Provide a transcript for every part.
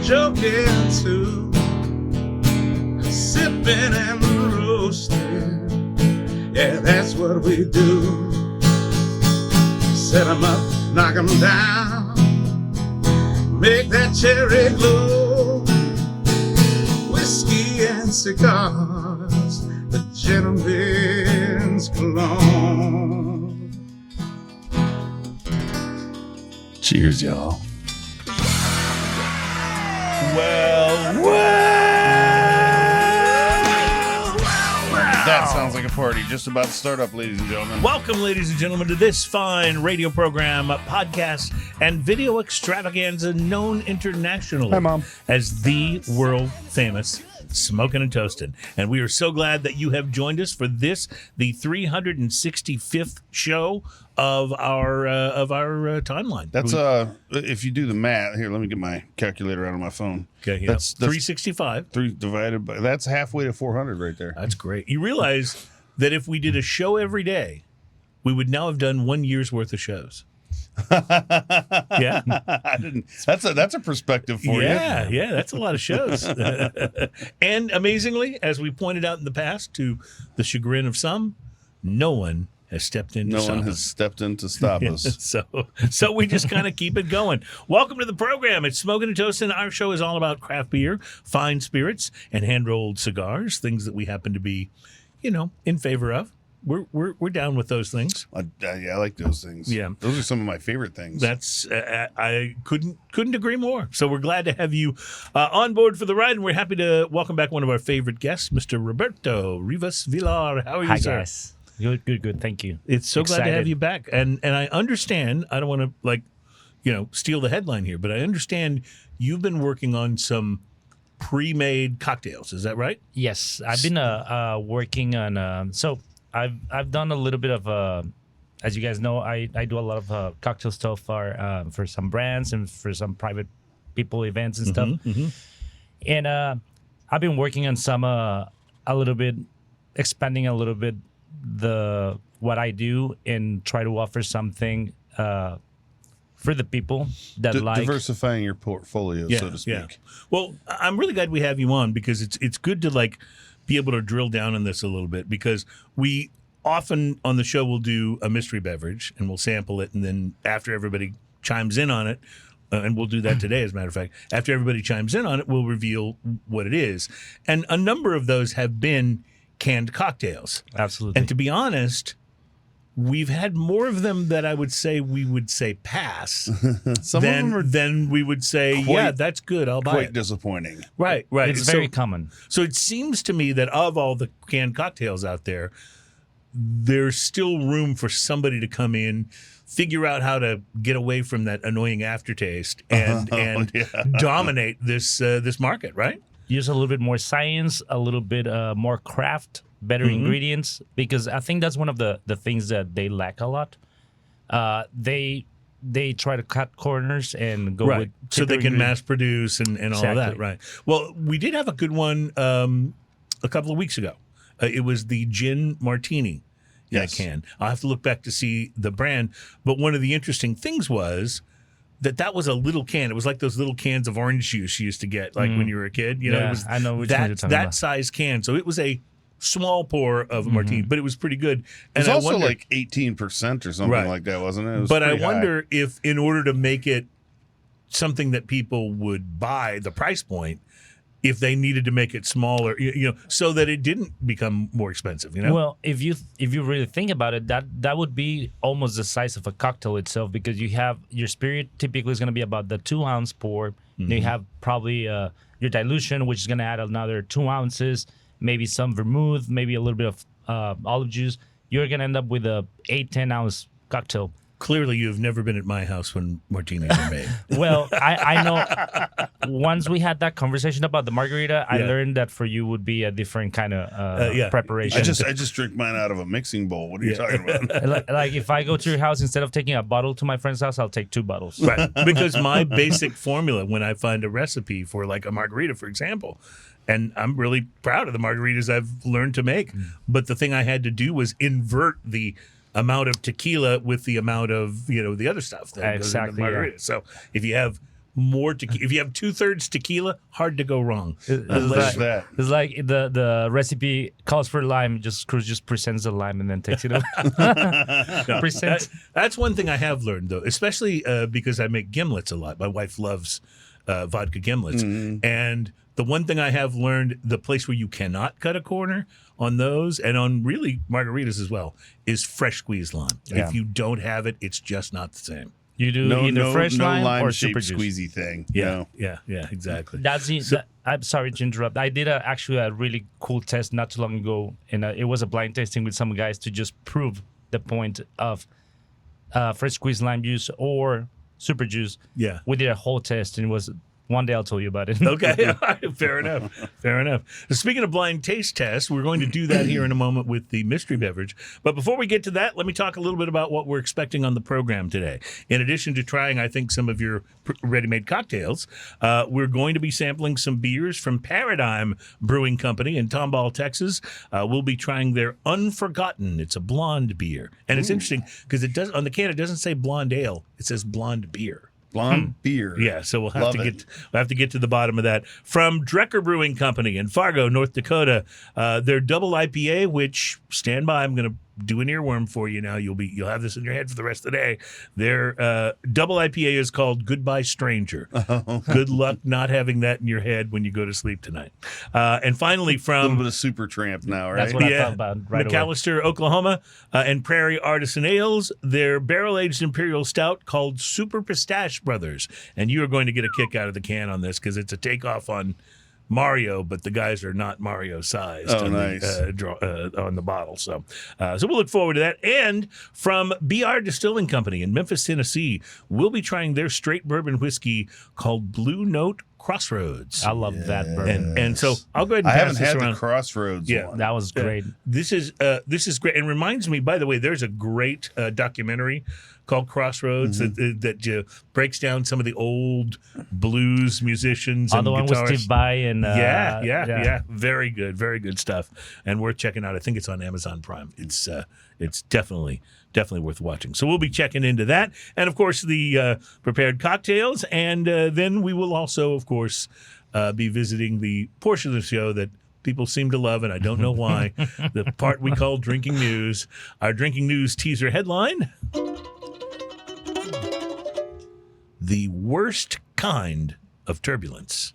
joking too, sipping and roasting. Yeah, that's what we do. Set 'em up, knock 'em down, make that cherry glow. Whiskey and cigars, the gentleman's cologne. Cheers, y'all. That sounds like a party just about to start up, ladies and gentlemen. Welcome, ladies and gentlemen, to this fine radio program, podcast, and video extravaganza known internationally as the world-famous Smoking and Toasting. And we are so glad that you have joined us for this, the 365th show of our timeline. That's if you do the math here, let me get my calculator out of my phone. Okay, that's 365. 3 divided by that's halfway to 400 right there. That's great. You realize that if we did a show every day, we would now have done 1 year's worth of shows. Yeah, I didn't. That's a perspective for you. Yeah, that's a lot of shows. And amazingly, as we pointed out in the past, to the chagrin of some, no one has stepped in. No one has stepped in to stop us. So we just kind of keep it going. Welcome to the program. It's Smoking and Toasting. Our show is all about craft beer, fine spirits, and hand-rolled cigars, things that we happen to be, in favor of. We're down with those things. I like those things. Yeah, those are some of my favorite things. That's I couldn't agree more. So we're glad to have you on board for the ride, and we're happy to welcome back one of our favorite guests, Mr. Roberto Rivas Villar. How are you, sir? Hi, guys. Good. Thank you. It's so glad to have you back. And I understand. I don't want to steal the headline here, but I understand you've been working on some pre-made cocktails. Is that right? Yes, I've been working on. So I've done a little bit of. As you guys know, I do a lot of cocktail stuff for some brands and for some private people events and stuff. Mm-hmm. And I've been working on some a little bit, expanding a little bit what I do and try to offer something for the people that diversifying your portfolio, so to speak. Yeah. Well, I'm really glad we have you on because it's good to be able to drill down on this a little bit, because we often on the show will do a mystery beverage and we'll sample it, and then after everybody chimes in on it, and we'll do that today, as a matter of fact, after everybody chimes in on it, we'll reveal what it is. And a number of those have been canned cocktails. Absolutely. And to be honest, we've had more of them that we would say pass than we would say, yeah, that's good, I'll buy it. Quite disappointing. Right. It's very common. So it seems to me that of all the canned cocktails out there, there's still room for somebody to come in, figure out how to get away from that annoying aftertaste and dominate this market, right? Use a little bit more science, a little bit more craft, better ingredients, because I think that's one of the things that they lack a lot. They try to cut corners and go with so they can mass produce and all of that, right? Well, we did have a good one a couple of weeks ago. It was the gin martini can. I'll have to look back to see the brand, but one of the interesting things was that was a little can. It was like those little cans of orange juice you used to get, when you were a kid. It was I know which one you're talking that about. size can. So it was a small pour of a martini, but it was pretty good. And it was also like 18% or something like that, wasn't it? But I wonder if, in order to make it something that people would buy, the price point, if they needed to make it smaller, so that it didn't become more expensive, Well, if you really think about it, that would be almost the size of a cocktail itself, because you have your spirit typically is going to be about the 2 ounce pour. Then you have probably your dilution, which is going to add another 2 ounces, maybe some vermouth, maybe a little bit of olive juice. You're going to end up with a 8-10 ounce cocktail. Clearly, you've never been at my house when martinis are made. Well, I know once we had that conversation about the margarita, I learned that for you would be a different kind of preparation. I just drink mine out of a mixing bowl. What are you talking about? Like if I go to your house, instead of taking a bottle to my friend's house, I'll take 2 bottles. Right. Because my basic formula when I find a recipe for like a margarita, for example, and I'm really proud of the margaritas I've learned to make, but the thing I had to do was invert the amount of tequila with the amount of the other stuff that goes into the margarita. So if you have more tequila. If you have 2/3 tequila, hard to go wrong. Unless that. It's like the recipe calls for lime. Cruz just presents the lime and then takes it over. Presents. That's one thing I have learned, though, especially because I make gimlets a lot. My wife loves vodka gimlets. And the one thing I have learned, the place where you cannot cut a corner on those, and on really margaritas as well, is fresh squeezed lime. Yeah. If you don't have it, it's just not the same. You do either fresh lime or shaped super juice. squeezy thing. Yeah, No. yeah, exactly. I'm sorry to interrupt. I did actually a really cool test not too long ago, and it was a blind tasting with some guys to just prove the point of fresh squeezed lime juice or super juice. Yeah. We did a whole test, and it was one day I'll tell you about it. Okay, fair enough. Speaking of blind taste tests, we're going to do that here in a moment with the mystery beverage. But before we get to that, let me talk a little bit about what we're expecting on the program today. In addition to trying, I think, some of your ready-made cocktails, we're going to be sampling some beers from Paradigm Brewing Company in Tomball, Texas. We'll be trying their Unforgotten. It's a blonde beer. And it's interesting because it does on the can, it doesn't say blonde ale. It says blonde beer. Blonde beer. Yeah, so we'll have to get to the bottom of that. From Drekker Brewing Company in Fargo, North Dakota, their double IPA, which stand by, I'm going to do an earworm for you now. You'll have this in your head for the rest of the day. Their double IPA is called Goodbye Stranger. Good luck not having that in your head when you go to sleep tonight. And finally, A from little bit of super tramp now, right? That's what I thought about right away. McAlester, Oklahoma, and Prairie Artisan Ales, their barrel-aged Imperial Stout called Super Pistache Brothers. And you are going to get a kick out of the can on this because it's a takeoff on Mario, but the guys are not Mario sized on the bottle. So we'll look forward to that. And from BR Distilling Company in Memphis, Tennessee, we'll be trying their straight bourbon whiskey called Blue Note Crossroads. I love that bourbon. And so I'll go ahead and I pass haven't this had around. the Crossroads one. That was great. This is great, and reminds me. By the way, there's a great documentary called Crossroads that breaks down some of the old blues musicians and The one with guitarists. Steve Vai and Yeah, very good stuff, and worth checking out. I think it's on Amazon Prime. It's definitely worth watching. So we'll be checking into that, and of course the prepared cocktails, and then we will also, of course, be visiting the portion of the show that people seem to love, and I don't know why. The part we call Drinking News. Our Drinking News teaser headline: the worst kind of turbulence.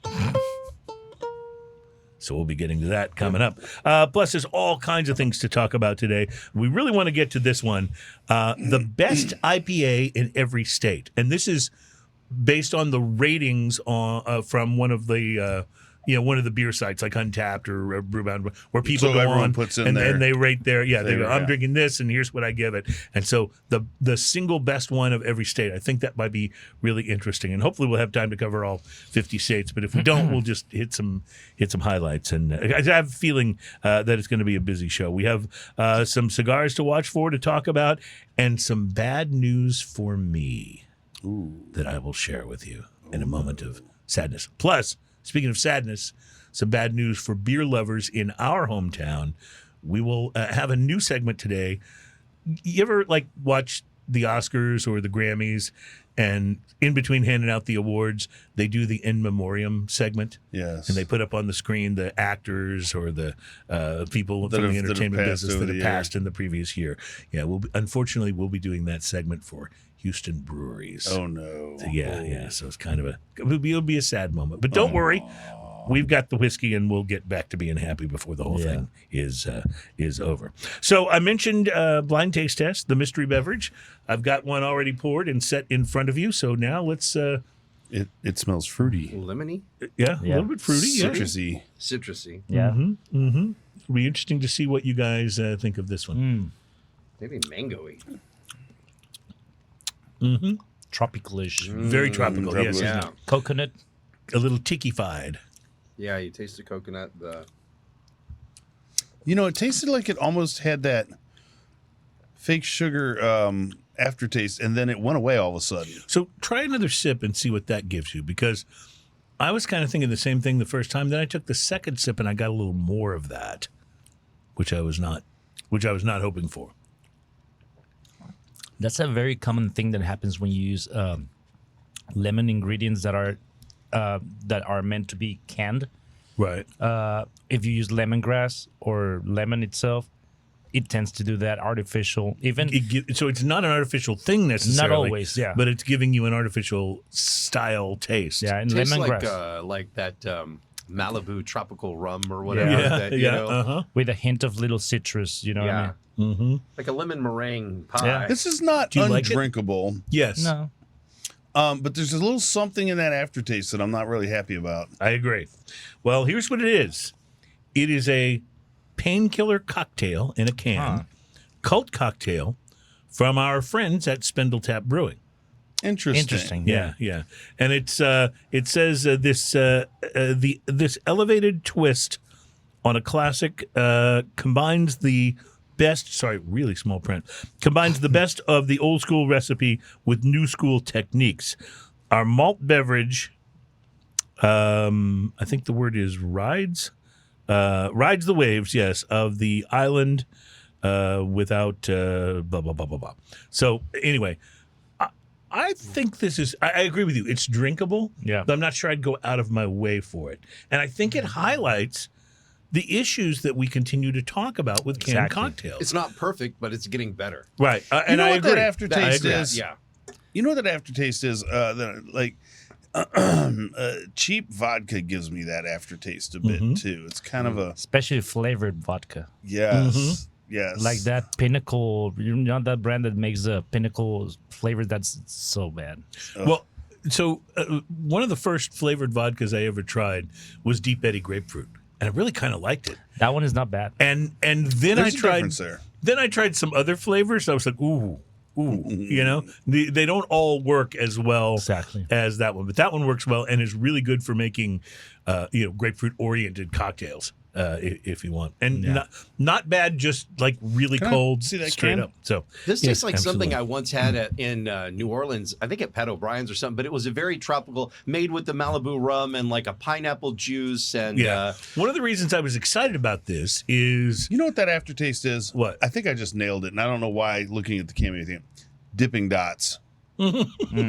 So we'll be getting to that coming up. Plus, there's all kinds of things to talk about today. We really want to get to this one, the best IPA in every state. And this is based on the ratings from one of the one of the beer sites like Untapped or Brewbound, where people go everyone on puts in and there. then they rate their they go, I'm yeah. drinking this and here's what I give it. And so the single best one of every state, I think that might be really interesting. And hopefully we'll have time to cover all 50 states. But if we don't, we'll just hit some highlights. And I have a feeling that it's going to be a busy show. We have some cigars to watch for, to talk about, and some bad news for me that I will share with you in a moment of sadness. Plus, speaking of sadness, some bad news for beer lovers in our hometown. We will have a new segment today. You ever watch the Oscars or the Grammys, and in between handing out the awards, they do the in memoriam segment? Yes. And they put up on the screen the actors or the people That from the have entertainment passed business over that the have year. passed in the previous year. Yeah, unfortunately, we'll be doing that segment for Houston breweries. Oh, no. So, yeah. So it's kind of it'll be a sad moment. But don't worry. We've got the whiskey, and we'll get back to being happy before the whole thing is over. So I mentioned blind taste test, the mystery beverage. I've got one already poured and set in front of you. So now let's. It smells fruity. Lemony? A little bit fruity. Citrusy. Citrusy. Yeah. It'll be interesting to see what you guys think of this one. Maybe mango-y. Tropicalish. Very tropical. Yes. tropical. Yeah. Coconut. A little tiki-fied. Yeah, you taste the coconut, It tasted like it almost had that fake sugar aftertaste, and then it went away all of a sudden. So try another sip and see what that gives you, because I was kind of thinking the same thing the first time. Then I took the second sip and I got a little more of that, which I was not hoping for. That's a very common thing that happens when you use lemon ingredients that are meant to be canned. Right. If you use lemongrass or lemon itself, it tends to do that artificial. Even So it's not an artificial thing necessarily. Not always, yeah. But it's giving you an artificial style taste. yeah, and Tastes lemongrass like that Malibu tropical rum or whatever. Yeah. That, Yeah. know, Uh-huh. with a hint of little citrus. You know what I mean? like a lemon meringue pie. Yeah. This is not Do you like it? undrinkable, Yes. No. but there's a little something in that aftertaste that I'm not really happy about. I agree. Well, here's what it is. It is a painkiller cocktail in a can, cult cocktail from our friends at Spindletap Brewing. Interesting. Yeah. And it's it says this elevated twist on a classic combines the best. Sorry, really small print. Combines the best of the old school recipe with new school techniques. Our malt beverage, I think the word is rides the waves. Yes, of the island without blah blah blah blah blah. So anyway. I think this is, I agree with you. It's drinkable, Yeah. but I'm not sure I'd go out of my way for it. And I think it highlights the issues that we continue to talk about with canned Exactly. cocktails. It's not perfect, but it's getting better. Right. You And know I what agree. that aftertaste That- is? Yeah. You know what that aftertaste is? Cheap vodka gives me that aftertaste a bit too. It's kind of a Especially flavored vodka. yes. Like that Pinnacle, you know that brand that makes the Pinnacle flavor that's so bad. Well, so one of the first flavored vodkas I ever tried was Deep Eddy Grapefruit. And I really kind of liked it. That one is not bad. And then There's I a tried difference there. Then I tried some other flavors. I was like, ooh, you know, they don't all work as well Exactly. as that one, but that one works well and is really good for making, grapefruit oriented cocktails, if you want, and not bad, just like really Can I cold, see that straight can? up. So This yes, tastes like something absolutely. I once had in New Orleans, I think at Pat O'Brien's or something, but it was a very tropical, made with the Malibu rum and like a pineapple juice. And One of the reasons I was excited about this is You know what that aftertaste is? What? I think I just nailed it, and I don't know why. Looking at the cameo thing, dipping dots.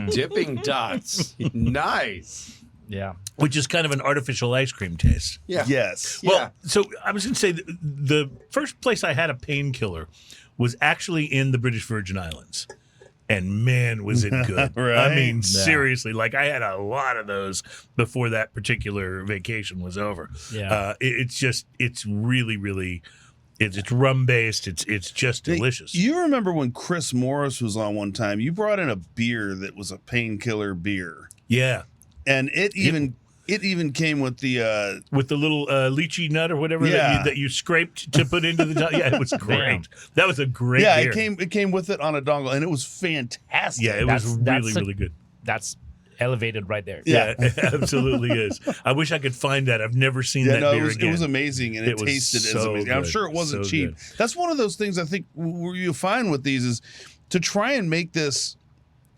dipping dots. Nice. Yeah. which is kind of an artificial ice cream taste. Yeah. Yes. Yeah. Well, so I was going to say the first place I had a painkiller was actually in the British Virgin Islands. And man, was it good. Right? I mean, Yeah. seriously, like I had a lot of those before that particular vacation was over. Yeah. It's really, really, it's rum based. It's just delicious. You remember when Chris Morris was on one time? You brought in a beer that was a painkiller beer, Yeah. and it even came with the With the little lychee nut or whatever Yeah. that you scraped to put into the top. Yeah, it was great. Damn. That was a great yeah. beer. It came with it on a dongle, and it was fantastic. Yeah, it was That's really, really good. That's elevated right there. Yeah, it absolutely is. I wish I could find that. I've never seen Yeah, that no, beer it again. was amazing, and it It was tasted as so amazing. I'm good. sure it wasn't So cheap. good. That's one of those things I think where you find with these is to try and make this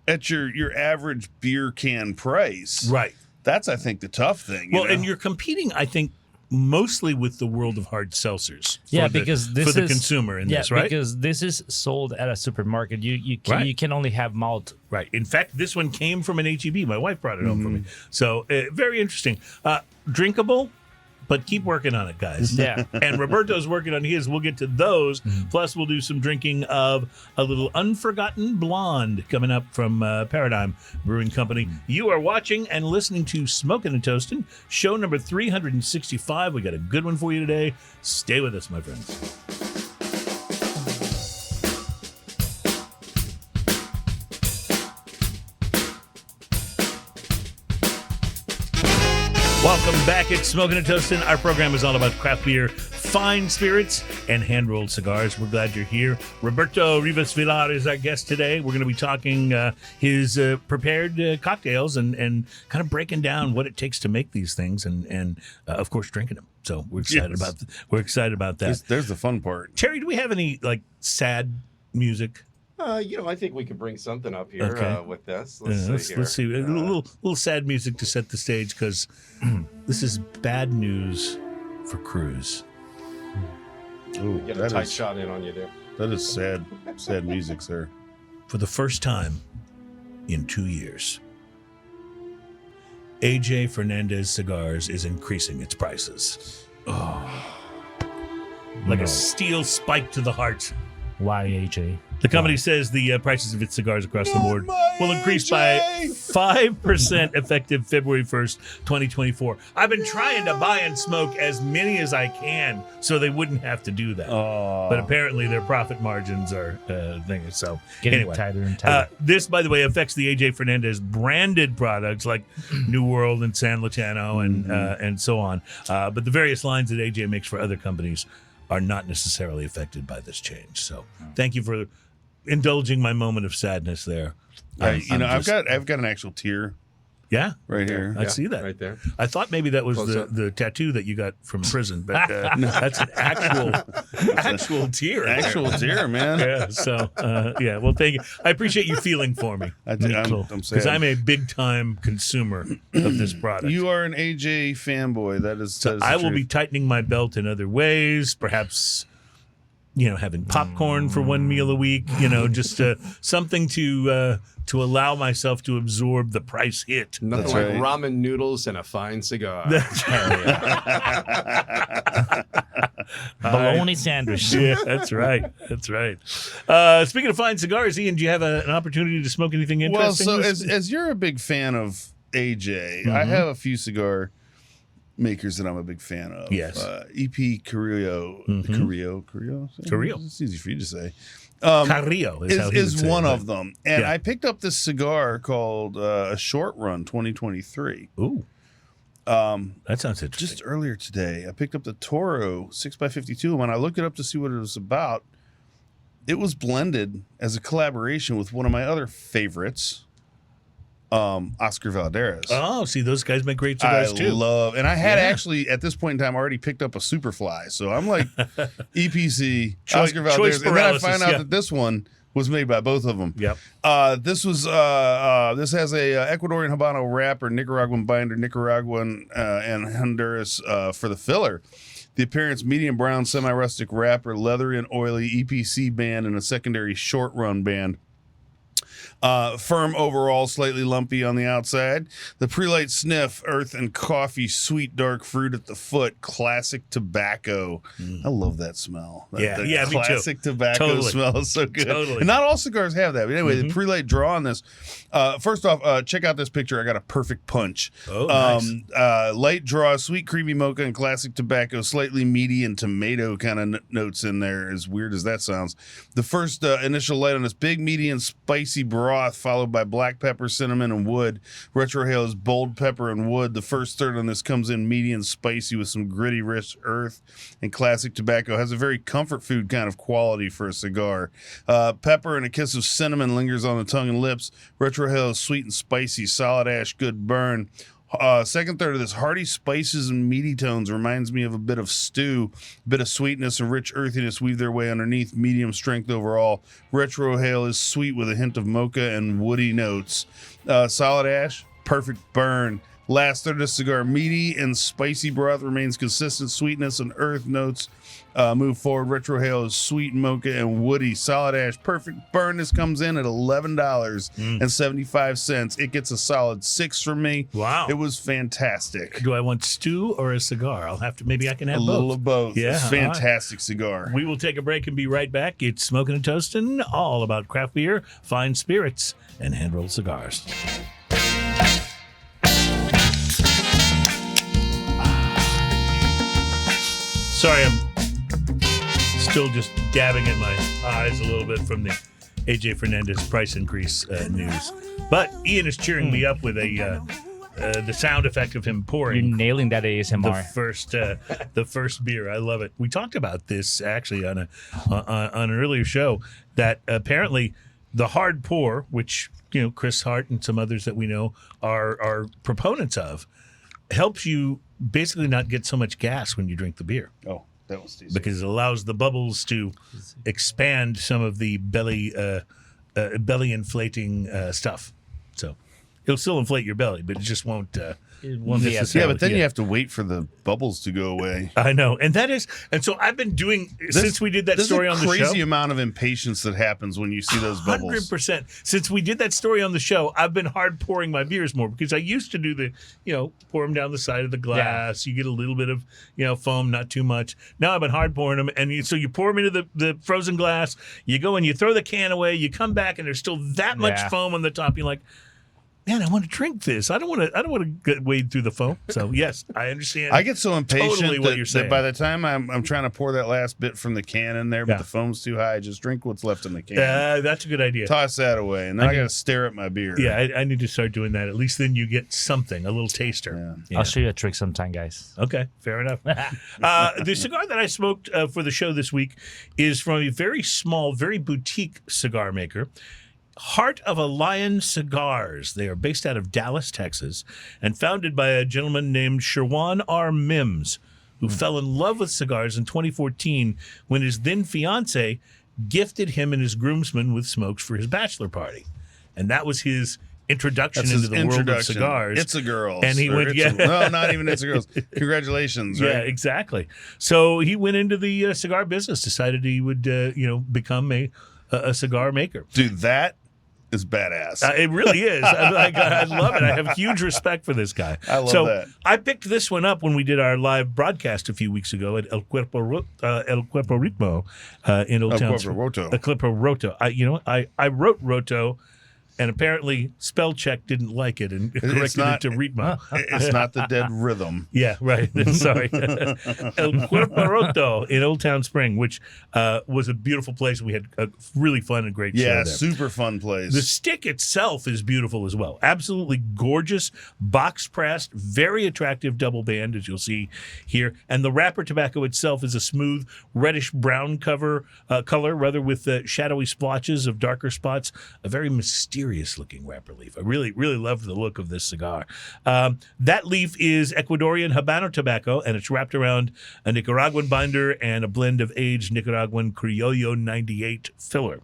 at your average beer can price. Right. That's, I think, the tough thing. Well, you know? and you're competing, I think, mostly with the world of hard seltzers. Yeah, for the- because this for the is consumer in this, right? because this is sold at a supermarket. You can only have malt. Right. In fact, this one came from an HEB. My wife brought it home for me. So very interesting. Drinkable, but keep working on it, guys. Yeah. And Roberto's working on his. We'll get to those. Plus, we'll do some drinking of a little Unforgotten Blonde coming up from Paradigm Brewing Company. You are watching and listening to Smoking and Toasting, show number 365. We got a good one for you today. Stay with us, my friends. Welcome back at Smoking and Toasting. Our program is all about craft beer, fine spirits, and hand-rolled cigars. We're glad you're here. Roberto Rivas Villar is our guest today. We're going to be talking his prepared cocktails and kind of breaking down what it takes to make these things and of course, drinking them. So we're excited Yes. about that. there's the fun part. Terry, do we have any like sad music? I think we could bring something up here Okay. with this. Let's see. A little sad music to set the stage because this is bad news for Cruz. Ooh, Get a that tight is- shot in on you there. That is sad music, sir. For the first time in 2 years, AJ Fernandez Cigars is increasing its prices. Like a steel spike to the heart. Why, AJ? The company says the prices of its cigars across the board will increase by 5% effective February 1st, 2024. I've been trying to buy and smoke as many as I can so they wouldn't have to do that. But apparently their profit margins are things. So Getting anyway, tighter and tighter. this, by the way, affects the AJ Fernandez branded products like New World and San Lotano and so on. But the various lines that AJ makes for other companies are not necessarily affected by this change. So thank you for indulging my moment of sadness there. I've got an actual tear Yeah, right here. I see that right there. I thought maybe that was Close up. the tattoo that you got from prison, but no, that's an actual tear. Actual tear, man. Yeah. So well, thank you. I appreciate you feeling for me I'm because sad. I'm a big time consumer of this product. You are an AJ fanboy. That is. So I will be tightening my belt in other ways, perhaps. Having popcorn for one meal a week, just something to allow myself to absorb the price hit. Nothing That's like right. ramen noodles and a fine cigar. Bologna sandwich. Yeah, that's right. That's right. Speaking of fine cigars, Ian, do you have an opportunity to smoke anything Well, interesting? so this- as you're a big fan of AJ, I have a few cigar makers that I'm a big fan of. Yes. EP Carillo, Carillo. Carrillo. It's easy for you to say. Carrillo is, how he Is would say one it, of them, and Yeah. I picked up this cigar called a Short Run 2023. Ooh, that sounds interesting. Just earlier today, I picked up the Toro 6x52, and when I looked it up to see what it was about, it was blended as a collaboration with one of my other favorites, Oscar Valderas. Oh, see, those guys make great cigars too. And I had Yeah. actually at this point in time already picked up a Superfly, so I'm like EPC, Choice- Oscar Valderas, choice and then I paralysis, find out yeah. that this one was made by both of them. Yep. This has a Ecuadorian Habano wrapper, Nicaraguan binder, Nicaraguan and Honduras for the filler. The appearance, medium brown, semi-rustic wrapper, leathery and oily EPC band, and a secondary short run band. Firm overall, slightly lumpy on the outside. The pre-light sniff, earth and coffee, sweet dark fruit at the foot, classic tobacco. I love that smell. Yeah, the me too. classic tobacco Totally. smell is so good. Totally. And not all cigars have that. But anyway, the pre-light draw on this. First off, check out this picture. I got a perfect punch. Oh, nice. Light draw, sweet creamy mocha and classic tobacco, slightly meaty and tomato kind of notes in there, as weird as that sounds. The first initial light on this big, meaty and spicy broth, followed by black pepper, cinnamon, and wood. Retrohale is bold pepper and wood. The first third on this comes in meaty and spicy with some gritty, rich earth and classic tobacco. Has a very comfort food kind of quality for a cigar. Pepper and a kiss of cinnamon lingers on the tongue and lips. Retrohale is sweet and spicy, solid ash, good burn. Second third of this, hearty spices and meaty tones reminds me of a bit of stew. A bit of sweetness and rich earthiness weave their way underneath. Medium strength overall. Retrohale is sweet with a hint of mocha and woody notes. Solid ash, perfect burn. Last third of the cigar, meaty and spicy broth remains consistent. Sweetness and earth notes move forward. Retrohale is sweet mocha and woody. Solid ash, perfect burn. This comes in at $11.75. It gets a solid 6 from me. Wow. It was fantastic. Do I want stew or a cigar? I'll have to. Maybe I can have A both. little of both. Yeah, It's a all right. fantastic cigar. We will take a break and be right back. It's Smoking and Toasting, all about craft beer, fine spirits, and hand-rolled cigars. Sorry, I'm still just dabbing at my eyes a little bit from the AJ Fernandez price increase news. But Ian is cheering me up with the sound effect of him You're pouring nailing that the ASMR. first beer. I love it. We talked about this actually on an earlier show that apparently the hard pour, which Chris Hart and some others that we know are proponents of, helps you basically not get so much gas when you drink the beer Oh, that was decent. because it allows the bubbles to expand some of the belly inflating stuff. So it'll still inflate your belly, but it just won't it won't be as Yeah, good. but then you have to wait for the bubbles to go away. I know, and so I've been doing since we did that story on the show. There's a crazy amount of impatience that happens when you see those bubbles. 100%. Since we did that story on the show, I've been hard pouring my beers more because I used to do pour them down the side of the glass. You get a little bit of foam, not too much. Now I've been hard pouring them, and so you pour them into the frozen glass. You go and you throw the can away. You come back and there's still that much foam on the top. You're like, man, I want to drink this. I don't want to wade through the foam. So yes, I understand. I get so impatient totally what you're saying. that by the time I'm trying to pour that last bit from the can in there, but the foam's too high, just drink what's left in the can. That's a good idea. Toss that away, and then I got to stare at my beer. Yeah, I need to start doing that. At least then you get something, a little taster. I'll show you a trick sometime, guys. Okay, fair enough. The cigar that I smoked for the show this week is from a very small, very boutique cigar maker. Heart of a Lion Cigars. They are based out of Dallas, Texas, and founded by a gentleman named Sherwan R. Mims, who fell in love with cigars in 2014 when his then fiance gifted him and his groomsmen with smokes for his bachelor party. And that was his introduction into the world of cigars. It's a girl. And he went, no, not even It's a Girls. Congratulations. Right? Yeah, exactly. So he went into the cigar business, decided he would, become a cigar maker. Dude, that is badass. It really is. I love it. I have huge respect for this guy. I love that. I picked this one up when we did our live broadcast a few weeks ago at El Cuerpo Ritmo in Old Town. Roto. El Cuerpo Roto. I wrote Roto, and apparently spell check didn't like it and corrected it to Ritmo. It's not the dead rhythm. Yeah, right. Sorry. El Cuerpo Roto in Old Town Spring, which was a beautiful place. We had a really fun and great show there. Yeah, super fun place. The stick itself is beautiful as well. Absolutely gorgeous, box pressed, very attractive double band, as you'll see here. And the wrapper tobacco itself is a smooth reddish brown color, with shadowy splotches of darker spots. A very mysterious looking wrapper leaf. I really, really love the look of this cigar. That leaf is Ecuadorian Habano tobacco, and it's wrapped around a Nicaraguan binder and a blend of aged Nicaraguan Criollo 98 filler.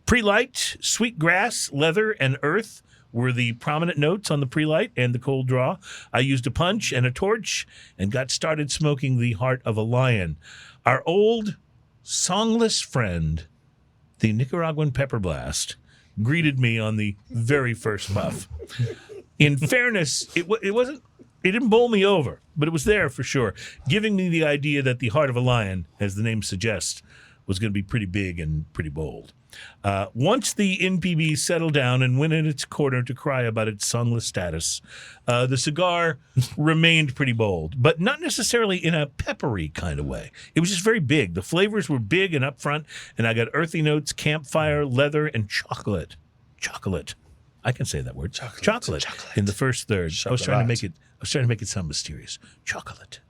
Pre-light, sweet grass, leather, and earth were the prominent notes on the pre-light and the cold draw. I used a punch and a torch and got started smoking the Heart of a Lion. Our old songless friend, the Nicaraguan Pepper Blast, greeted me on the very first puff. In fairness, it didn't bowl me over, but it was there for sure, giving me the idea that the Heart of a Lion, as the name suggests, was going to be pretty big and pretty bold. Once the NPB settled down and went in its corner to cry about its songless status, the cigar remained pretty bold, but not necessarily in a peppery kind of way. It was just very big. The flavors were big and upfront, and I got earthy notes, campfire, leather, and chocolate. Chocolate. I can say that word. Chocolate. In the first third. I was trying to make it sound mysterious. Chocolate.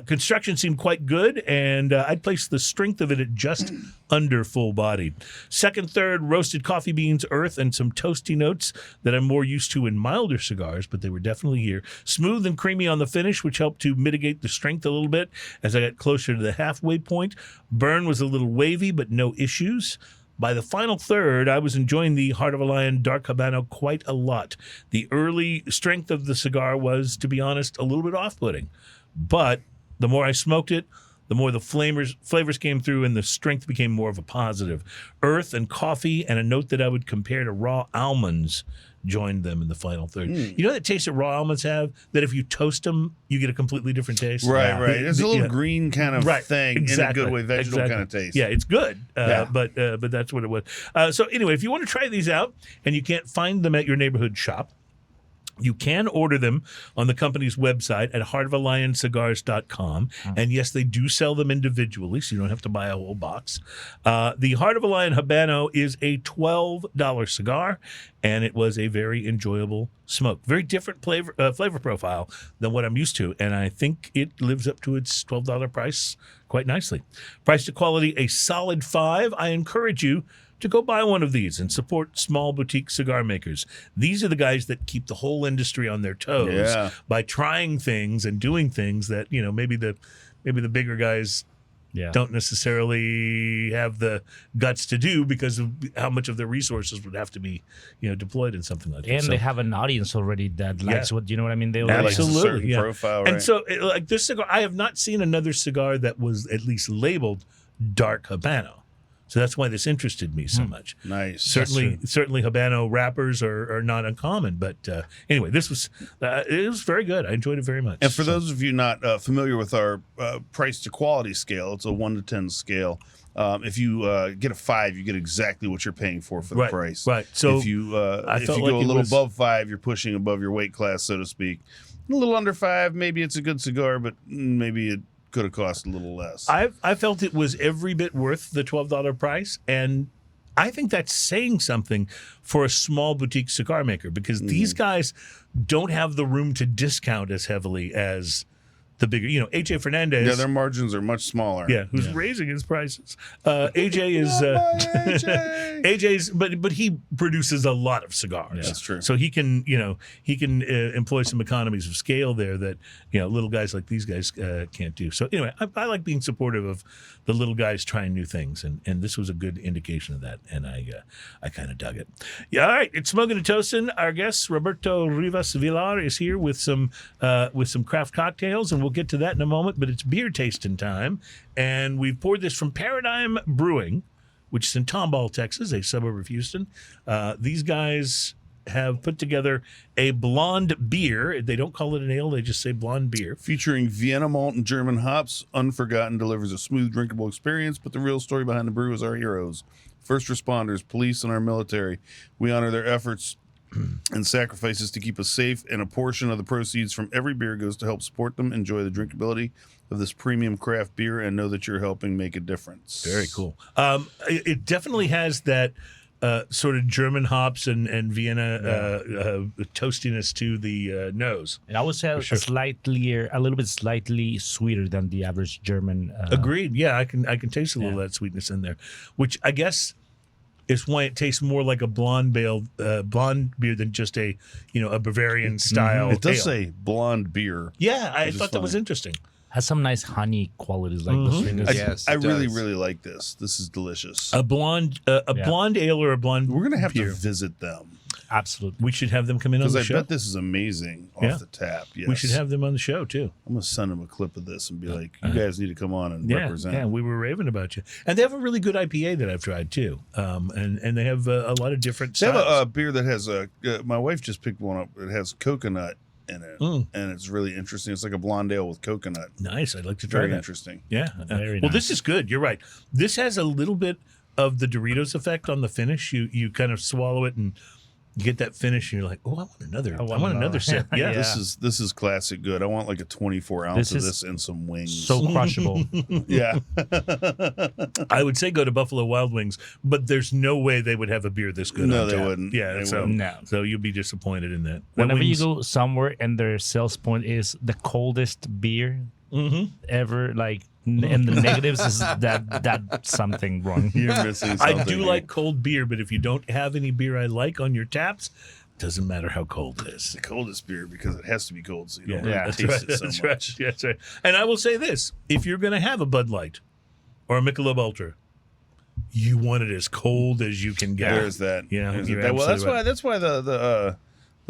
Construction seemed quite good, and I'd place the strength of it at just under full bodied. Second, third, roasted coffee beans, earth, and some toasty notes that I'm more used to in milder cigars, but they were definitely here. Smooth and creamy on the finish, which helped to mitigate the strength a little bit as I got closer to the halfway point. Burn was a little wavy, but no issues. By the final third, I was enjoying the Heart of a Lion Dark Habano quite a lot. The early strength of the cigar was, to be honest, a little bit off-putting. But the more I smoked it, the more the flavors came through and the strength became more of a positive. Earth and coffee and a note that I would compare to raw almonds joined them in the final third. You know that taste that raw almonds have? That if you toast them, you get a completely different taste? Right. There's a little green kind of thing in a good way, vegetable kind of taste. Yeah, it's good, but that's what it was. So anyway, if you want to try these out and you can't find them at your neighborhood shop, you can order them on the company's website at heartofalion.cigars.com. And yes, they do sell them individually, so you don't have to buy a whole box. The Heart of a Lion Habano is a $12 cigar, and it was a very enjoyable smoke. Very different flavor profile than what I'm used to, and I think it lives up to its $12 price quite nicely. Price to quality, a solid 5. I encourage you to go buy one of these and support small boutique cigar makers. These are the guys that keep the whole industry on their toes by trying things and doing things that, maybe the bigger guys don't necessarily have the guts to do because of how much of their resources would have to be, deployed in something like that. And So- they have an audience already that likes what, you know what I mean? They Like a Absolutely, certain yeah. profile, right? And so, like this cigar, I have not seen another cigar that was at least labeled dark Habano. So that's why this interested me so much. Nice. Certainly, Habano wrappers are not uncommon. But anyway, this was it was very good. I enjoyed it very much. And for those of you not familiar with our price to quality scale, it's a 1 to 10 scale. If you get a 5, you get exactly what you're paying for the Right, price. right. So if you I if felt you like go a it little was- above 5, you're pushing above your weight class, so to speak. A little under 5, maybe it's a good cigar, but maybe it could have cost a little less. I felt it was every bit worth the $12 price, and I think that's saying something for a small boutique cigar maker because these guys don't have the room to discount as heavily as the bigger, AJ Fernandez. Yeah, their margins are much smaller. Yeah, who's raising his prices? AJ is AJ's, but he produces a lot of cigars. That's true. So he can, employ some economies of scale there that little guys like these guys can't do. So anyway, I like being supportive of the little guys trying new things, and this was a good indication of that, and I kind of dug it. Yeah, all right, it's Smoking and Toasting. Our guest Roberto Rivas Villar is here with some craft cocktails, and we'll get to that in a moment. But it's beer tasting time, and we've poured this from Paradigm Brewing, which is in Tomball, Texas, a suburb of Houston. These guys have put together a blonde beer. They don't call it an ale; they just say blonde beer. Featuring Vienna malt and German hops, Unforgotten delivers a smooth, drinkable experience, but the real story behind the brew is our heroes. First responders, police, and our military. We honor their efforts and sacrifices to keep us safe, and a portion of the proceeds from every beer goes to help support them. Enjoy the drinkability of this premium craft beer and know that you're helping make a difference. Very cool. It definitely has that sort of German hops and Vienna toastiness to the nose. And I would say a little bit slightly sweeter than the average German. Agreed. Yeah, I can taste a little of that sweetness in there, which I guess is why it tastes more like a blonde beer than just a Bavarian style. It does ale. say blonde beer. Yeah, I is thought that was funny. interesting. Has some nice honey qualities, like the sweetness. Yes, I it really, does. really like this. This is delicious. A blonde ale or a blonde. We're gonna have beer. to visit them Absolutely. We should have them come in on because the I show. bet this is amazing off Yeah. the tap. Yes. We should have them on the show too. I'm gonna send them a clip of this and be like, "You guys need to come on and represent." Yeah, we were raving about you. And they have a really good IPA that I've tried too. And they have a lot of different They styles. have a beer that has my wife just picked one up. It has coconut in it, and it's really interesting. It's like a blonde ale with coconut. Nice. I'd like to try Very that. interesting. Yeah. Very well, nice. this is good. You're right. This has a little bit of the Doritos effect on the finish. You kind of swallow it and you get that finish, and you're like, oh, I want another. I want another sip. Yeah. Yeah. This is classic good. I want like a 24 ounce This of is this and some wings. So crushable. yeah. I would say go to Buffalo Wild Wings, but there's no way they would have a beer this good. No, on they tap. wouldn't. Yeah, They so wouldn't. No. so you'll be disappointed in that. Whenever you Wings- go somewhere and their sales point is the coldest beer ever, like and the negatives is that's something wrong. You're missing something. I do here. like cold beer, but if you don't have any beer I like on your taps, doesn't matter how cold it is. the coldest beer because it has to be cold, so you don't Yeah. really That's taste right. it so That's much. right. That's right. And I will say this: if you're going to have a Bud Light or a Michelob Ultra, you want it as cold as you can get. There's that. Yeah, There's you're that. Well, that's absolutely why. That's why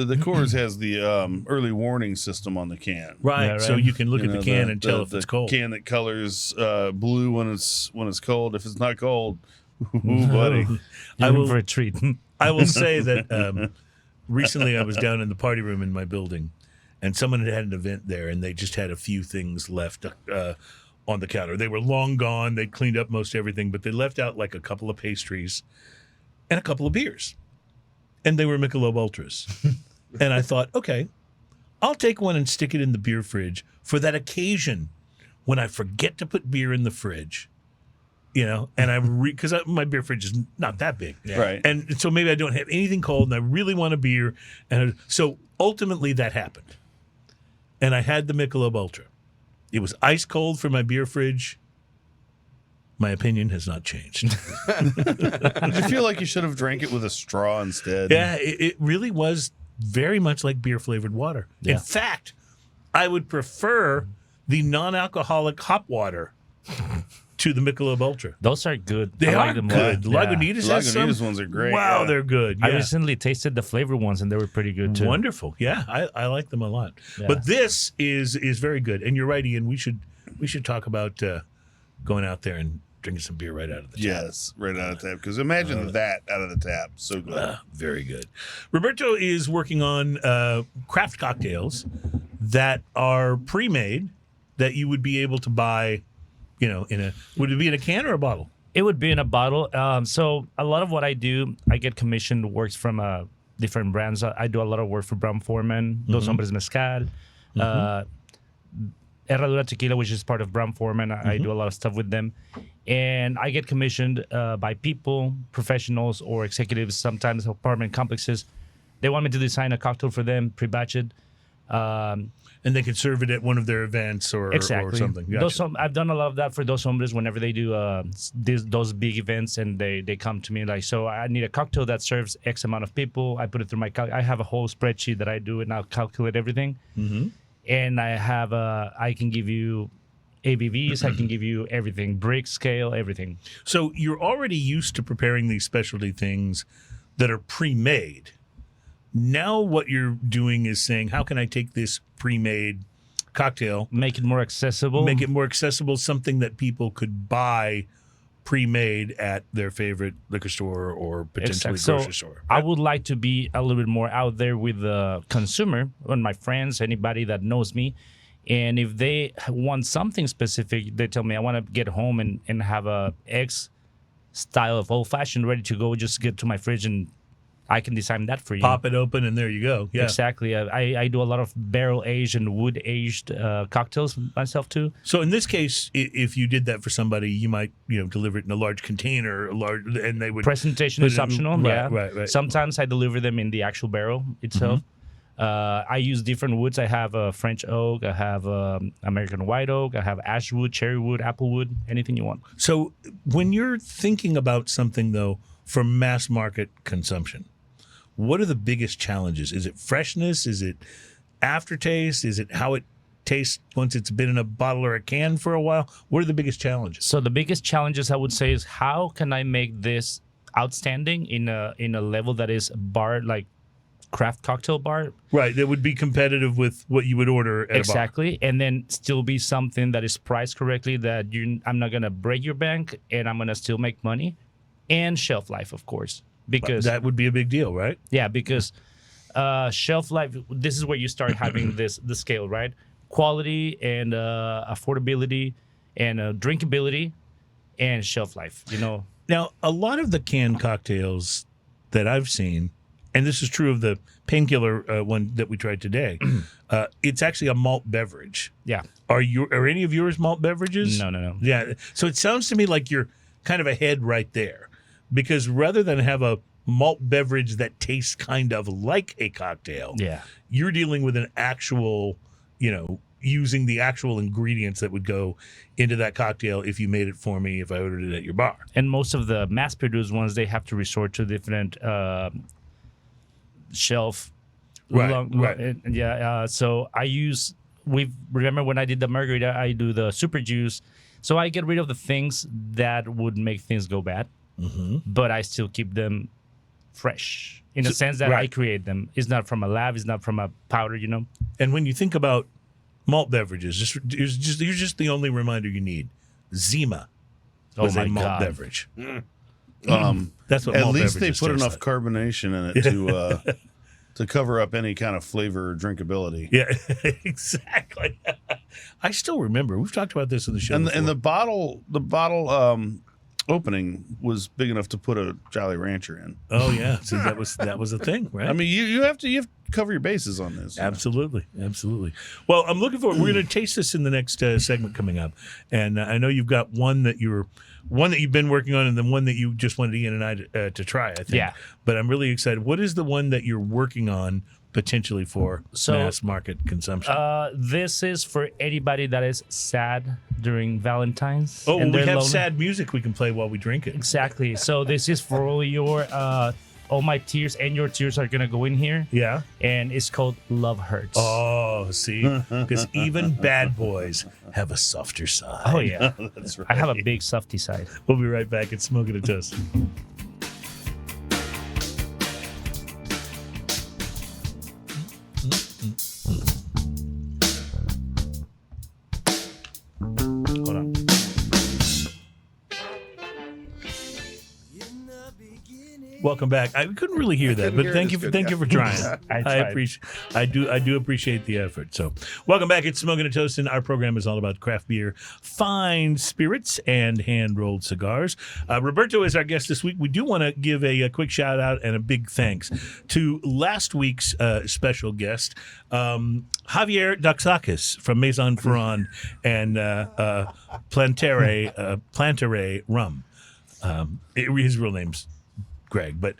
the Coors has the early warning system on the can. Right. Yeah, So right. you can look You at the know, can and tell if the it's cold. Can that colors blue when it's cold. If it's not cold, ooh, buddy. I You're in will- for a treat. I will say that recently I was down in the party room in my building, and someone had an event there, and they just had a few things left on the counter. They were long gone. They'd cleaned up most everything, but they left out like a couple of pastries and a couple of beers, and they were Michelob Ultras. And I thought, okay, I'll take one and stick it in the beer fridge for that occasion when I forget to put beer in the fridge. And I because my beer fridge is not that big, Right. and so maybe I don't have anything cold, and I really want a beer, and so ultimately that happened, and I had the Michelob Ultra. It was ice cold for my beer fridge. My opinion has not changed. Did you feel like you should have drank it with a straw instead? Yeah, it really was very much like beer flavored water. In Yeah. fact, I would prefer the non-alcoholic hop water to the Michelob Ultra. Those are good. They I are like them good. a lot. Lagunitas has some. Lagunitas ones are great. Wow, yeah. they're good. I Yeah. recently tasted the flavor ones, and they were pretty good too. Wonderful. Yeah, I like them a lot. Yeah. But this is very good. And you're right, Ian. We should talk about going out there and drinking some beer right out of the tap. Yes, right out of the tap. Because imagine that out of the tap. So good. Very good. Roberto is working on craft cocktails that are pre-made that you would be able to buy, would it be in a can or a bottle? It would be in a bottle. So a lot of what I do, I get commissioned works from different brands. I do a lot of work for Brown Foreman, Dos Hombres Mezcal, Herradura Tequila, which is part of Brown Foreman. I do a lot of stuff with them. And I get commissioned by people, professionals, or executives, sometimes apartment complexes. They want me to design a cocktail for them, pre-batched. And they could serve it at one of their events or something. Gotcha. I've done a lot of that for Dos Hombres whenever they do those big events, and they come to me like, so I need a cocktail that serves X amount of people. I put it through I have a whole spreadsheet that I do, and I'll calculate everything. Mm-hmm. And I can give you ABVs, I can give you everything, brick, scale, everything. So you're already used to preparing these specialty things that are pre-made. Now what you're doing is saying, how can I take this pre-made cocktail, make it more accessible, something that people could buy pre-made at their favorite liquor store or potentially grocery store. I would like to be a little bit more out there with the consumer and my friends, anybody that knows me. And if they want something specific, they tell me, I want to get home and have a X style of old-fashioned ready to go. Just get to my fridge and I can design that for you. Pop it open and there you go. Yeah. Exactly. I do a lot of barrel-aged and wood-aged cocktails myself too. So in this case, if you did that for somebody, you might deliver it in a large container, and they would... Presentation is optional, Right. Sometimes I deliver them in the actual barrel itself. I use different woods. I have French oak, I have American white oak, I have ash wood, cherry wood, apple wood, anything you want. So when you're thinking about something, though, for mass market consumption, what are the biggest challenges? Is it freshness? Is it aftertaste? Is it how it tastes once it's been in a bottle or a can for a while? What are the biggest challenges? So the biggest challenges I would say is, how can I make this outstanding in a level that is bar, like craft cocktail bar? Right, that would be competitive with what you would order at exactly, and then still be something that is priced correctly, that I'm not going to break your bank, and I'm going to still make money, and shelf life, of course. Because that would be a big deal, right? Yeah, because shelf life, this is where you start having the scale, right? Quality and affordability and drinkability and shelf life, Now, a lot of the canned cocktails that I've seen, and this is true of the painkiller one that we tried today, it's actually a malt beverage. Yeah. Are any of yours malt beverages? No. Yeah. So it sounds to me like you're kind of ahead right there. Because rather than have a malt beverage that tastes kind of like a cocktail, you're dealing with an actual, using the actual ingredients that would go into that cocktail if you made it for me, if I ordered it at your bar. And most of the mass-produced ones, they have to resort to different shelf. Right. So remember when I did the margarita, I do the super juice. So I get rid of the things that would make things go bad. But I still keep them fresh in the sense that I create them. It's not from a lab. It's not from a powder, And when you think about malt beverages, here's just the only reminder you need. Zima was a malt beverage. That's what at malt least they beverages put taste enough like. carbonation in it to cover up any kind of flavor or drinkability. Yeah, exactly. I still remember. We've talked about this in the show. And the bottle opening was big enough to put a Jolly Rancher in. Oh yeah, so that was a thing, right? I mean, you have to cover your bases on this. Absolutely. Well, I'm looking forward. We're going to taste this in the next segment coming up, and I know you've got one that you've been working on, and then one that you just wanted Ian and I to try. I think. Yeah. But I'm really excited. What is the one that you're working on potentially for mass market consumption? This is for anybody that is sad during Valentine's. Oh, we have sad music we can play while we drink it. Exactly. So this is for all your all my tears and your tears are gonna go in here. Yeah. And it's called Love Hurts. Oh, see, because even bad boys have a softer side. Oh, yeah. That's right. I have a big softy side. We'll be right back. It's Smoking a Toast. Hold on. Welcome back. I couldn't really hear that, couldn't but hear thank it you as for good, yeah. trying. I tried. appreciate. I do appreciate the effort. So, welcome back. It's Smoking a Toast, and our program is all about craft beer, fine spirits, and hand rolled cigars. Roberto is our guest this week. We do want to give a quick shout out and a big thanks to last week's special guest, Javier Doxakis from Maison Ferrand and Plantere Rum. His real name's Greg, but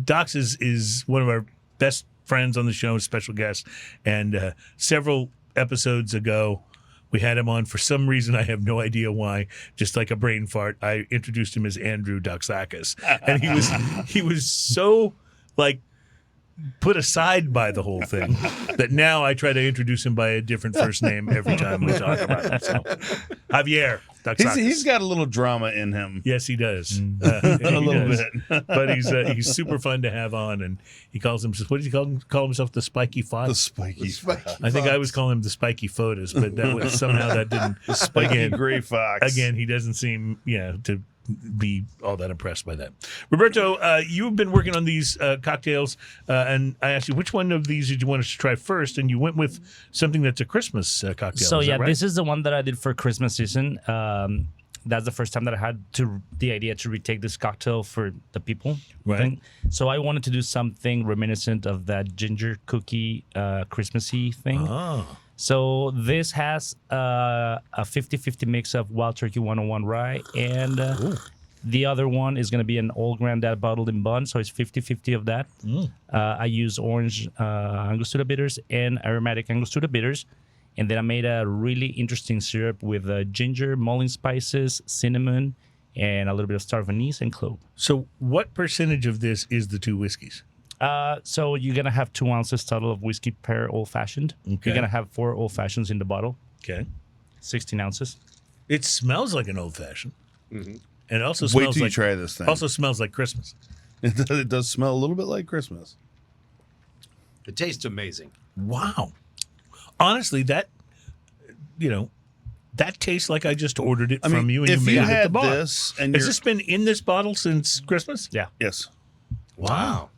Dox is one of our best friends on the show, special guest, and several episodes ago we had him on. For some reason, I have no idea why, just like a brain fart, I introduced him as Andrew Doxakis, and he was so like put aside by the whole thing that now I try to introduce him by a different first name every time we talk about him. So, Javier Doxakis. He's got a little drama in him. Yes, he does. A little bit. But he's super fun to have on, and he calls himself, what does he call himself? The Spiky Fox? The spiky. I think I was calling him the Spiky Fotis, but that was, somehow that didn't. The spiky gray fox. Again, he doesn't seem, to be all that impressed by that. Roberto, you've been working on these cocktails, and I asked you which one of these did you want us to try first, and you went with something that's a Christmas cocktail. So is that right? this is the one that I did for Christmas season. That's the first time that I had the idea to retake this cocktail for the people. Right. thing. So I wanted to do something reminiscent of that ginger cookie Christmassy thing. Oh. So this has a 50-50 mix of Wild Turkey 101 rye, and the other one is going to be an Old Grandad bottled in bond, so it's 50-50 of that. I use orange Angostura bitters and aromatic Angostura bitters, and then I made a really interesting syrup with ginger, mulling spices, cinnamon, and a little bit of star anise and clove. So what percentage of this is the two whiskeys? So you're going to have 2 ounces total of whiskey per old-fashioned. Okay. You're going to have 4 old-fashions in the bottle, Okay. 16 ounces. It smells like an old-fashioned. Mm-hmm. And it also Wait smells till you like try this thing. also smells like Christmas. It does smell a little bit like Christmas. It tastes amazing. Wow. Honestly, that tastes like I just ordered it from you and if you made you it at the had bar. this and Has you're, this been in this bottle since Christmas? Yeah. yes, Wow.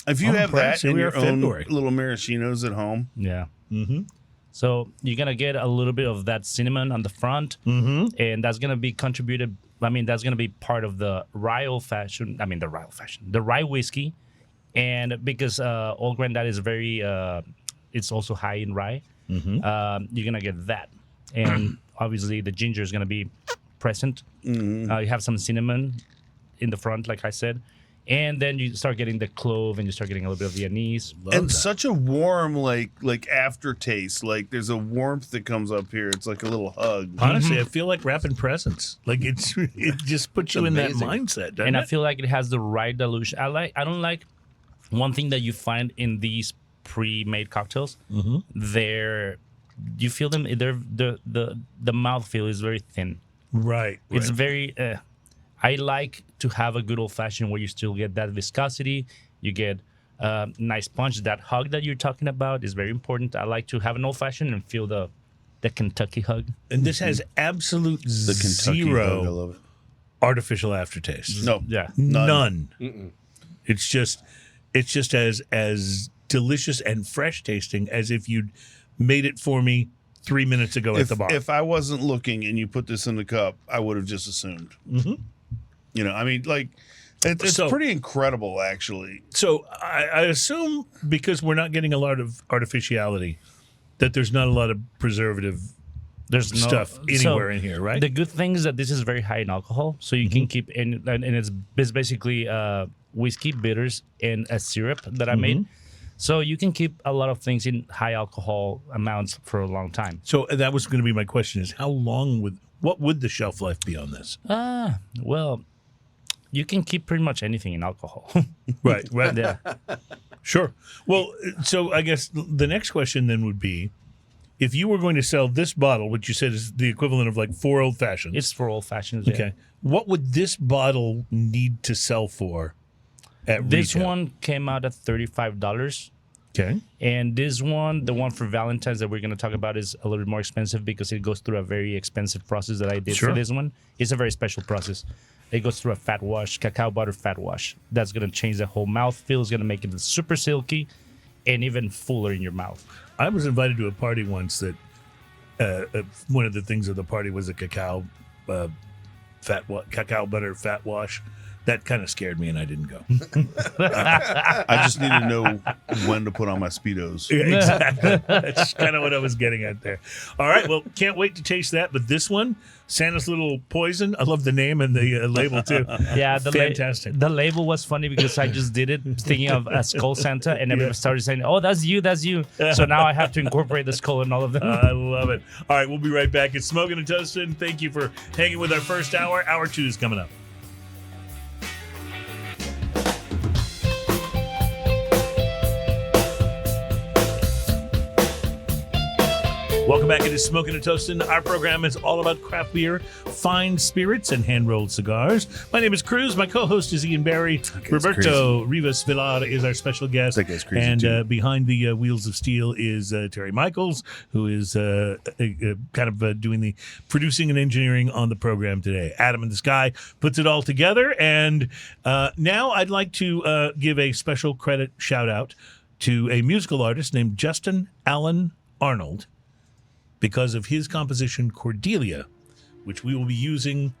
if you I'm have impressed. that Here in we your are, own February. little maraschinos at home, Yeah. Mm-hmm. So you're going to get a little bit of that cinnamon on the front, and that's going to be contributed. I mean, that's going to be part of the rye old-fashioned. I mean, the rye whiskey. And because Old Grandad is very, it's also high in rye, you're going to get that. And obviously the ginger is going to be present. You have some cinnamon in the front, like I said. And then you start getting the clove and you start getting a little bit of the anise. and such a warm like aftertaste. Like there's a warmth that comes up here. It's like a little hug. Honestly, I feel like wrapping presents. Like it just puts you in that amazing. mindset, doesn't And it? I feel like it has the right dilution. I don't like one thing that you find in these pre-made cocktails. You feel them. The mouthfeel is very thin. right. It's right. very. I like to have a good old fashioned where you still get that viscosity. You get nice punch. That hug that you're talking about is very important. I like to have an old fashioned and feel the Kentucky hug. And this has absolute The Kentucky hug, I zero love it. artificial aftertaste. No, Yeah. None. It's just as delicious and fresh tasting as if you'd made it for me 3 minutes ago at the bar. If I wasn't looking and you put this in the cup, I would have just assumed. I mean, like it's So- pretty incredible, actually. So I assume because we're not getting a lot of artificiality, that there's not a lot of preservative There's no- stuff anywhere in here, right? The good thing is that this is very high in alcohol, so you can keep and it's basically whiskey, bitters, and a syrup that I made. So you can keep a lot of things in high alcohol amounts for a long time. So that was going to be my question: is what would the shelf life be on this? Well, You can keep pretty much anything in alcohol. Right. Yeah. Sure. Well, so I guess the next question then would be, if you were going to sell this bottle, which you said is the equivalent of like 4 old fashions. It's for old fashions. Okay. What would this bottle need to sell for at This retail? one came out at $35. Okay. And this one, the one for Valentine's that we're going to talk about, is a little bit more expensive because it goes through a very expensive process that I did Sure. for this one. It's a very special process. It goes through a fat wash, cacao butter fat wash. That's going to change the whole mouthfeel. It's going to make it super silky and even fuller in your mouth. I was invited to a party once that one of the things of the party was a cacao butter fat wash. That kind of scared me, and I didn't go. I just need to know when to put on my Speedos. Yeah, exactly. That's kind of what I was getting at there. All right, well, can't wait to taste that. But this one, Santa's Little Poison, I love the name and the label too. Yeah, Fantastic. The label was funny because I just did it thinking of a skull Santa, and everybody started saying, "Oh, that's you, that's you." So now I have to incorporate the skull in all of them. I love it. All right, we'll be right back. It's Smoking and Toasting. Thank you for hanging with our first hour. Hour 2 is coming up. Welcome back into Smoking and Toasting. Our program is all about craft beer, fine spirits, and hand-rolled cigars. My name is Cruz. My co-host is Ian Barry. Roberto Rivas Villar is our special guest. That guy's crazy, and too. Behind the wheels of steel is Terry Michaels, who is kind of doing the producing and engineering on the program today. Adam in the Sky puts it all together. And now I'd like to give a special credit shout-out to a musical artist named Justin Allen Arnold, because of his composition Cordelia, which we will be using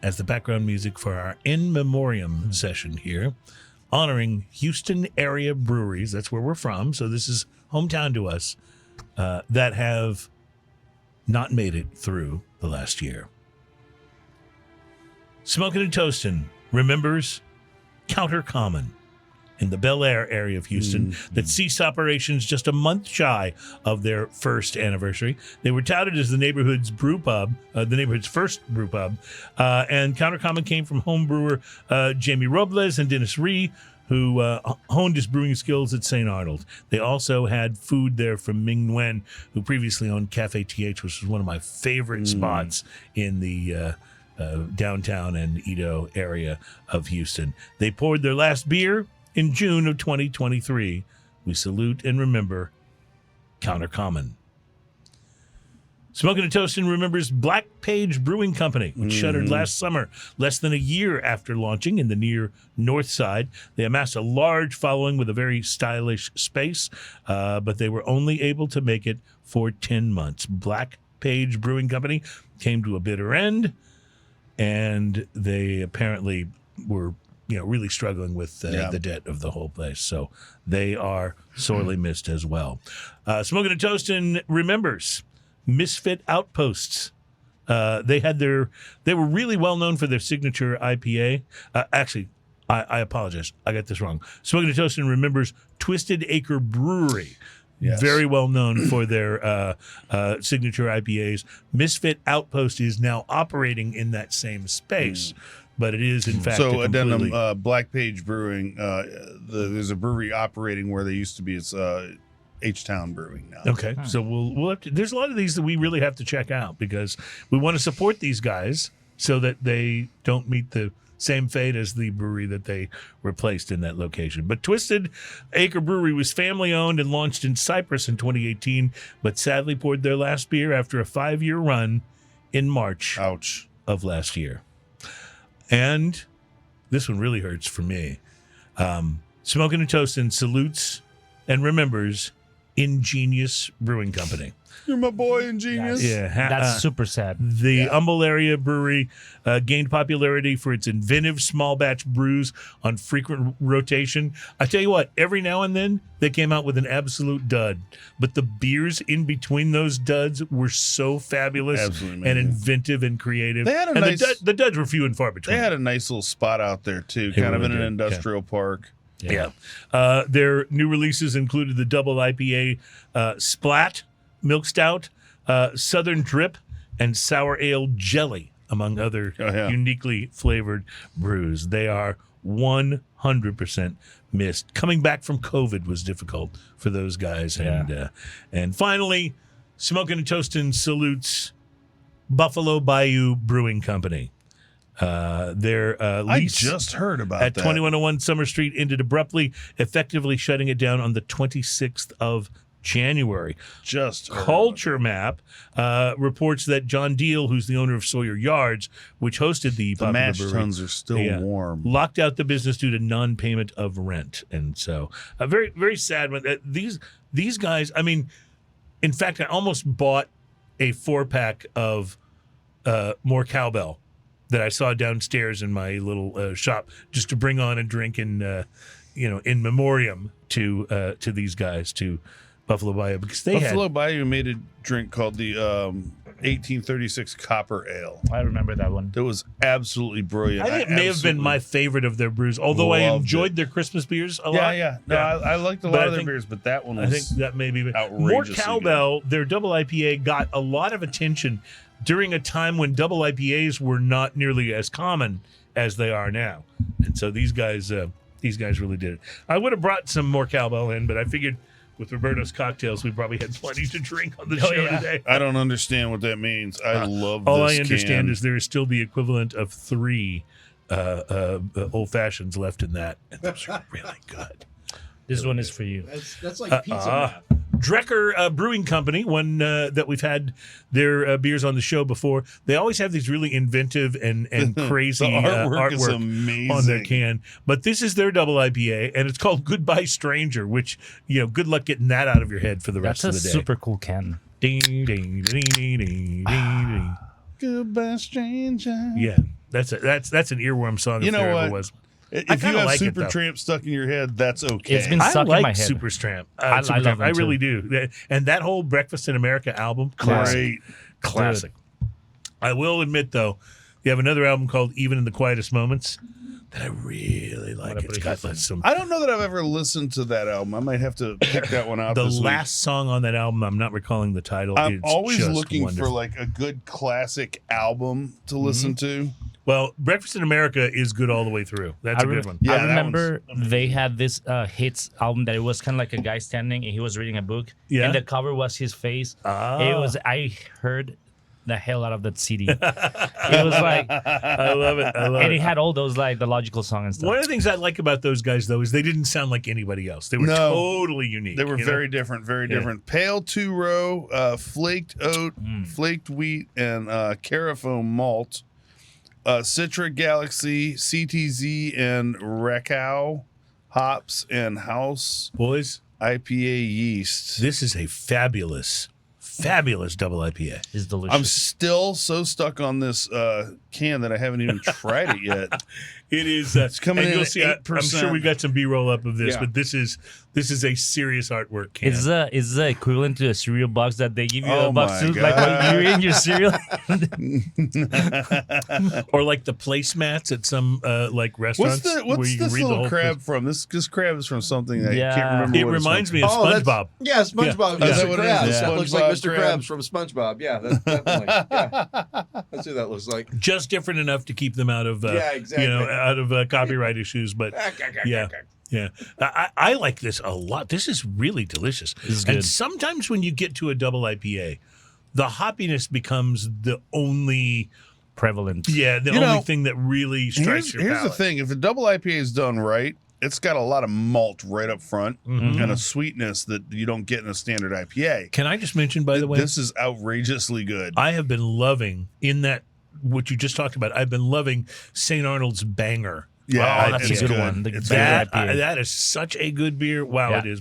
as the background music for our in memoriam session here, honoring Houston area breweries, that's where we're from, so this is hometown to us, that have not made it through the last year. Smoking and Toasting remembers Counter Common in the Bel Air area of Houston that ceased operations just a month shy of their first anniversary. They were touted as the neighborhood's brew pub, the neighborhood's first brew pub, and Counter Common came from home brewer Jamie Robles and Dennis Ree, who honed his brewing skills at St. Arnold. They also had food there from Ming Nguyen, who previously owned Cafe TH, which was one of my favorite spots in the downtown and Edo area of Houston. They poured their last beer in June of 2023. We salute and remember Counter Common. Smoking and Toasting remembers Black Page Brewing Company, which shuttered last summer, less than a year after launching in the near north side. They amassed a large following with a very stylish space, but they were only able to make it for 10 months. Black Page Brewing Company came to a bitter end, and they apparently were really struggling with the debt of the whole place. So they are sorely missed as well. Smoking and Toasting remembers Misfit Outposts. They were really well known for their signature IPA. Actually, I apologize. I got this wrong. Smoking and Toasting remembers Twisted Acre Brewery. Yes. Very well known for their signature IPAs. Misfit Outpost is now operating in that same space. But it is, in fact, So, completely... addendum, Black Page Brewing, there's a brewery operating where they used to be. It's H-Town Brewing now. Okay, so we'll have to... There's a lot of these that we really have to check out because we want to support these guys so that they don't meet the same fate as the brewery that they replaced in that location. But Twisted Acre Brewery was family-owned and launched in Cyprus in 2018, but sadly poured their last beer after a 5-year run in March of last year. And this one really hurts for me. Smoking and Toasting salutes and remembers Ingenious Brewing Company. You're my boy, Ingenious. Yeah, That's super sad. The Humble area brewery gained popularity for its inventive small batch brews on frequent rotation. I tell you what, every now and then they came out with an absolute dud, but the beers in between those duds were so fabulous and inventive and creative. They had a and nice, the duds were few and far between. They had a nice little spot out there too, They kind of really in an did. industrial park. Yeah. Their new releases included the double IPA Splat Milk Stout, Southern Drip, and Sour Ale Jelly, among other yeah. uniquely flavored brews. They are 100% missed. Coming back from COVID was difficult for those guys. And finally, Smoking and Toasting salutes Buffalo Bayou Brewing Company. Their lease I just heard about at that. 2101 Summer Street ended abruptly, effectively shutting it down on the 26th of January. Just heard Culture Map reports that John Deal, who's the owner of Sawyer Yards, which hosted the the popular mash brewery, tuns are still warm. locked out the business due to non-payment of rent. And so a very, very sad one. These guys, I mean, in fact, I almost bought a 4-pack of more cowbell that I saw downstairs in my little shop just to bring on and drink in memoriam to these guys, to Buffalo Bayou, because they Buffalo Bayou made a drink called the 1836 Copper Ale. I remember that one. That was absolutely brilliant. I think it may have been my favorite of their brews, although I Loved enjoyed their Christmas beers a lot. Yeah. No, I liked a But lot I of their think- beers, but that one I was. think that may be more outrageously cowbell. Their double IPA got a lot of attention during a time when double IPAs were not nearly as common as they are now, and so these guys really did it. I would have brought some more cowbell in, but I figured with Roberto's cocktails, we probably had plenty to drink on the show today. I don't understand what that means. I love All this I understand can. is there is still the equivalent of 3 old fashions left in that, and those are really good. This one is for you. That's like pizza math. Drekker Brewing Company, one that we've had their beers on the show before. They always have these really inventive and crazy The artwork is artwork amazing. on their can. But this is their double IPA, and it's called Goodbye Stranger, which, good luck getting that out of your head for the rest That's of a the day. super cool can. Ding, ding, ding, ding, ding, ding, ding. Goodbye, stranger. Yeah, that's an earworm song if You know there what? ever was. If I you kinda have like it, Supertramp though. stuck in your head, that's okay. It's been I stuck in like my head. Supertramp. I love Supertramp. them I really too. do. And that whole Breakfast in America album, classic. Great. Classic. I will admit, though, you have another album called Even in the Quietest Moments that I really like. It's got some. I don't know that I've ever listened to that album. I might have to pick that one out The this last song on that album, I'm not recalling the title. week. I'm It's always just looking wonderful. for like a good classic album to listen to. Well, Breakfast in America is good all the way through. That's a good one. Yeah, I that remember they had this hits album that it was kind of like a guy standing and he was reading a book. Yeah. And the cover was his face. I heard the hell out of that CD. It was like, I love it. and it had all those like the logical song and stuff. One of the things I like about those guys, though, is they didn't sound like anybody else. They were No. totally unique. They were you know? very different, very different. Pale 2-row, flaked oat, flaked wheat, and carafoam malt. Citra Galaxy, CTZ, and Rakow hops and house Boys, IPA yeast. this is a fabulous double IPA. It's delicious. I'm still so stuck on this can that I haven't even tried it yet. It is. It's coming and in you'll at see. I'm 8%. sure we got some B-roll up of this, Yeah. but this is a serious artwork can. It's the equivalent to a cereal box that they give you Oh a box my to like when you're in your cereal. or like the placemats at some like restaurants where What's you can this read the little whole crab from? This crab is from something that I Yeah. can't remember. It what it's reminds from. me of Oh, that's- SpongeBob. Yeah, SpongeBob. Yeah. Is Mr. that what it is? Krabs. Yeah. That looks like SpongeBob Mr. Krabs. Krabs from SpongeBob. Yeah, that's definitely. Yeah. That's who that looks like. Just different enough to keep them out of Yeah, exactly. out of copyright issues, but yeah. Yeah, I like this a lot. This is really delicious. is And good. sometimes when you get to a double IPA, the hoppiness becomes the only Prevalent. the You only know, thing that really strikes your Here's the palate. thing: if a double IPA is done right, it's got a lot of malt right up front and a sweetness that you don't get in a standard IPA. Can I just mention, by the way, This is outrageously good. I have been loving in that what you just talked about. I've been loving St. Arnold's Banger. Yeah, Oh, that's it's a good one. It's Banger good. IPA. That is such a good beer. Wow, Yeah. it is.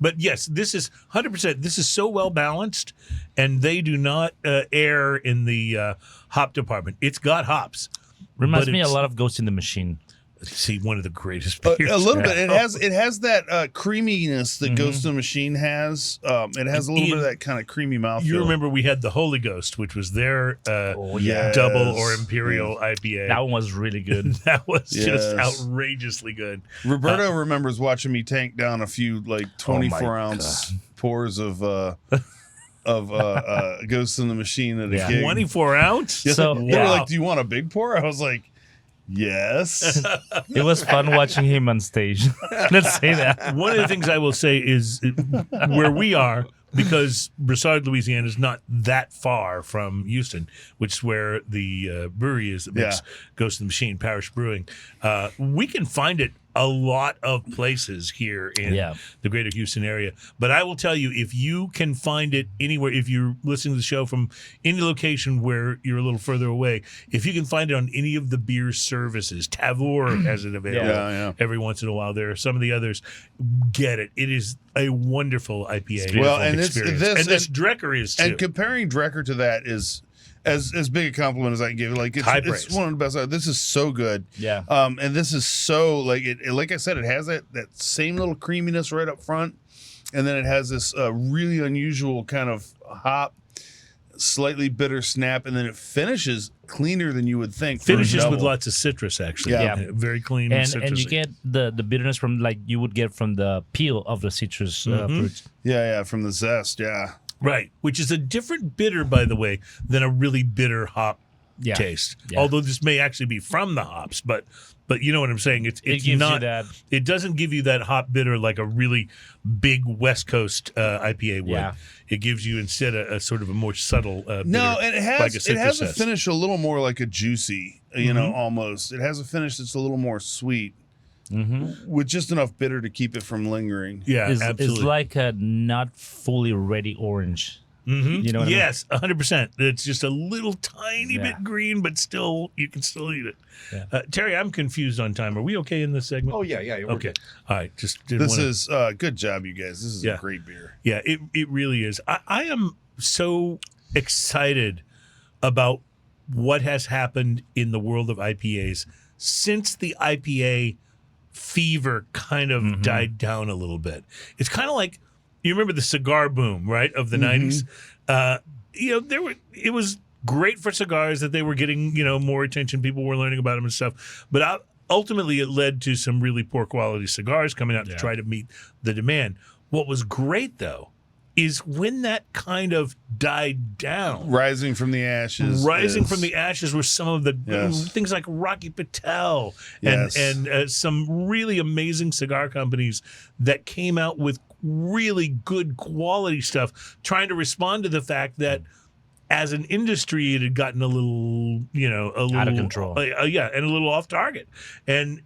But yes, this is 100%. This is so well balanced, and they do not err in the hop department. It's got hops. Reminds but me a it's- lot of Ghost in the Machine. See, one of the greatest A beers. little bit. It has that creaminess that Ghost in the Machine has. It has a little bit of that kind of creamy mouthfeel. You remember we had the Holy Ghost, which was their yes. double or Imperial IPA. That one was really good. That was just Yes. outrageously good. Roberto remembers watching me tank down a few like 24 my ounce pours of of Ghost in the Machine at a gig. 24 ounce. Yeah, So, they were yeah. like, "Do you want a big pour?" I was like, "Yes." It was fun watching him on stage. Let's say that. One of the things I will say is where we are, because Broussard, Louisiana is not that far from Houston, which is where the brewery is that makes Ghost in the Machine, Parish Brewing. We can find it a lot of places here in the greater Houston area. But I will tell you, if you can find it anywhere, if you're listening to the show from any location where you're a little further away, if you can find it on any of the beer services, Tavour has it available every once in a while. There are some of the others. Get it. It is a wonderful IPA experience. This Drekker is too. And comparing Drekker to that is as big a compliment as I can give. Like it's one of the best. This is so good. Yeah. And this is so like like I said, it has that same little creaminess right up front, and then it has this really unusual kind of hop, slightly bitter snap, and then it finishes cleaner than you would think. Finishes with lots of citrus, actually. Yeah. Very clean and citrusy. And you get the bitterness from like you would get from the peel of the citrus fruits. Yeah, from the zest. Yeah. Right, which is a different bitter, by the way, than a really bitter hop taste. Yeah. Although this may actually be from the hops, but you know what I'm saying. It gives not. You that. It doesn't give you that hop bitter like a really big West Coast IPA would. Yeah. It gives you instead a sort of a more subtle. Bitter, no, and it has like a finish a little more like a juicy. You know, almost. It has a finish that's a little more sweet. With just enough bitter to keep it from lingering. Yeah, absolutely. It's like a not fully ready orange. You know what I mean? Yes, 100%. It's just a little tiny bit green, but still, you can still eat it. Yeah. Terry, I'm confused on time. Are we okay in this segment? Oh, yeah. Okay. All right. This is good job, you guys. This is a great beer. Yeah, it really is. I am so excited about what has happened in the world of IPAs since the IPA fever kind of died down a little bit. It's kind of like, you remember the cigar boom, right, of the 90s? It was great for cigars that they were getting, more attention. People were learning about them and stuff. But ultimately, it led to some really poor quality cigars coming out to try to meet the demand. What was great, though, is when that kind of died down. Rising from the ashes were some of the things like Rocky Patel and some really amazing cigar companies that came out with really good quality stuff, trying to respond to the fact that as an industry, it had gotten a little out of control. And a little off target. And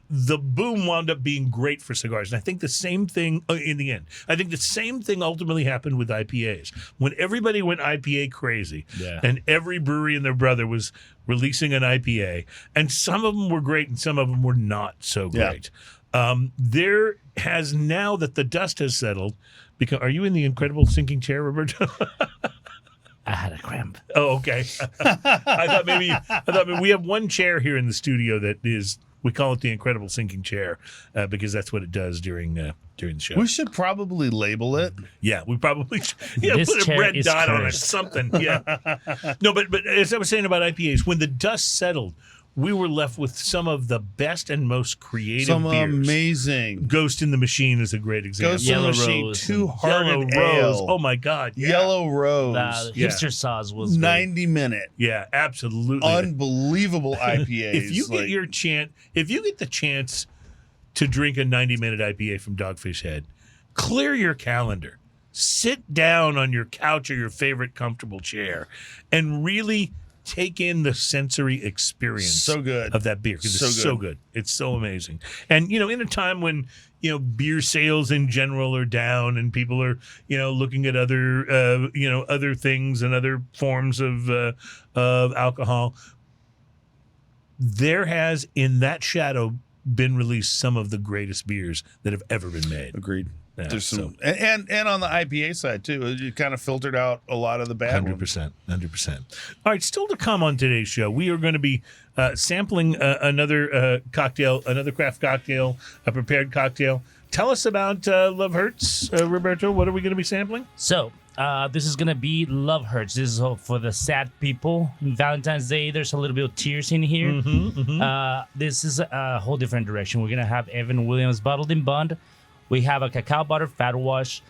the boom wound up being great for cigars. And I think the same thing in the end. I think the same thing ultimately happened with IPAs. When everybody went IPA crazy and every brewery and their brother was releasing an IPA, and some of them were great and some of them were not so great. There has, now that the dust has settled, because are you in the incredible sinking chair, Roberto? I had a cramp. Oh, okay. I thought maybe we have one chair here in the studio that is, we call it the incredible sinking chair because that's what it does during the show. We should probably label it. Yeah, we probably should. Put a red dot on it, something. Yeah. No, but as I was saying about IPAs, when the dust settled, we were left with some of the best and most creative beers. Amazing. Ghost in the Machine is a great example. Ghost in the Machine, two-hearted Yellow Rose. ale. Oh, my God. Yeah. Yellow Rose. Hipster sauce was 90-minute. Yeah, absolutely. Unbelievable IPAs. If you get the chance to drink a 90-minute IPA from Dogfish Head, clear your calendar. Sit down on your couch or your favorite comfortable chair and really take in the sensory experience of that beer, because it's so good. It's so amazing. And, in a time when, beer sales in general are down and people are, looking at other, other things and other forms of alcohol, there has, in that shadow, been released some of the greatest beers that have ever been made. Agreed. Yeah, there's some, and on the IPA side too, it kind of filtered out a lot of the bad 100%. All right, still to come on today's show, we are going to be sampling another cocktail, another craft cocktail, a prepared cocktail. Tell us about Love Hurts, Roberto. What are we going to be sampling? So this is going to be Love Hurts. This is for the sad people. Valentine's Day, there's a little bit of tears in here. This is a whole different direction. We're going to have Evan Williams bottled in bond. We have a cacao butter fat wash,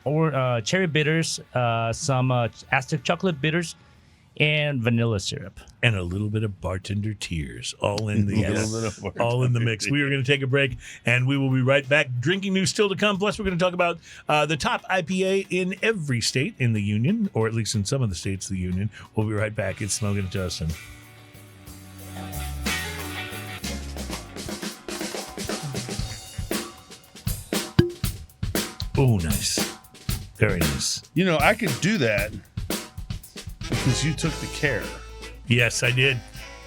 or cherry bitters, some Aztec chocolate bitters, and vanilla syrup. And a little bit of bartender tears, all in the Yes. all in the mix. We are going to take a break, and we will be right back. Drinking news still to come. Plus, we're going to talk about the top IPA in every state in the union, or at least in some of the states of the union. We'll be right back. It's Smoking and Toasting. Oh, nice. Very nice. You know, I could do that because you took the care. Yes, I did.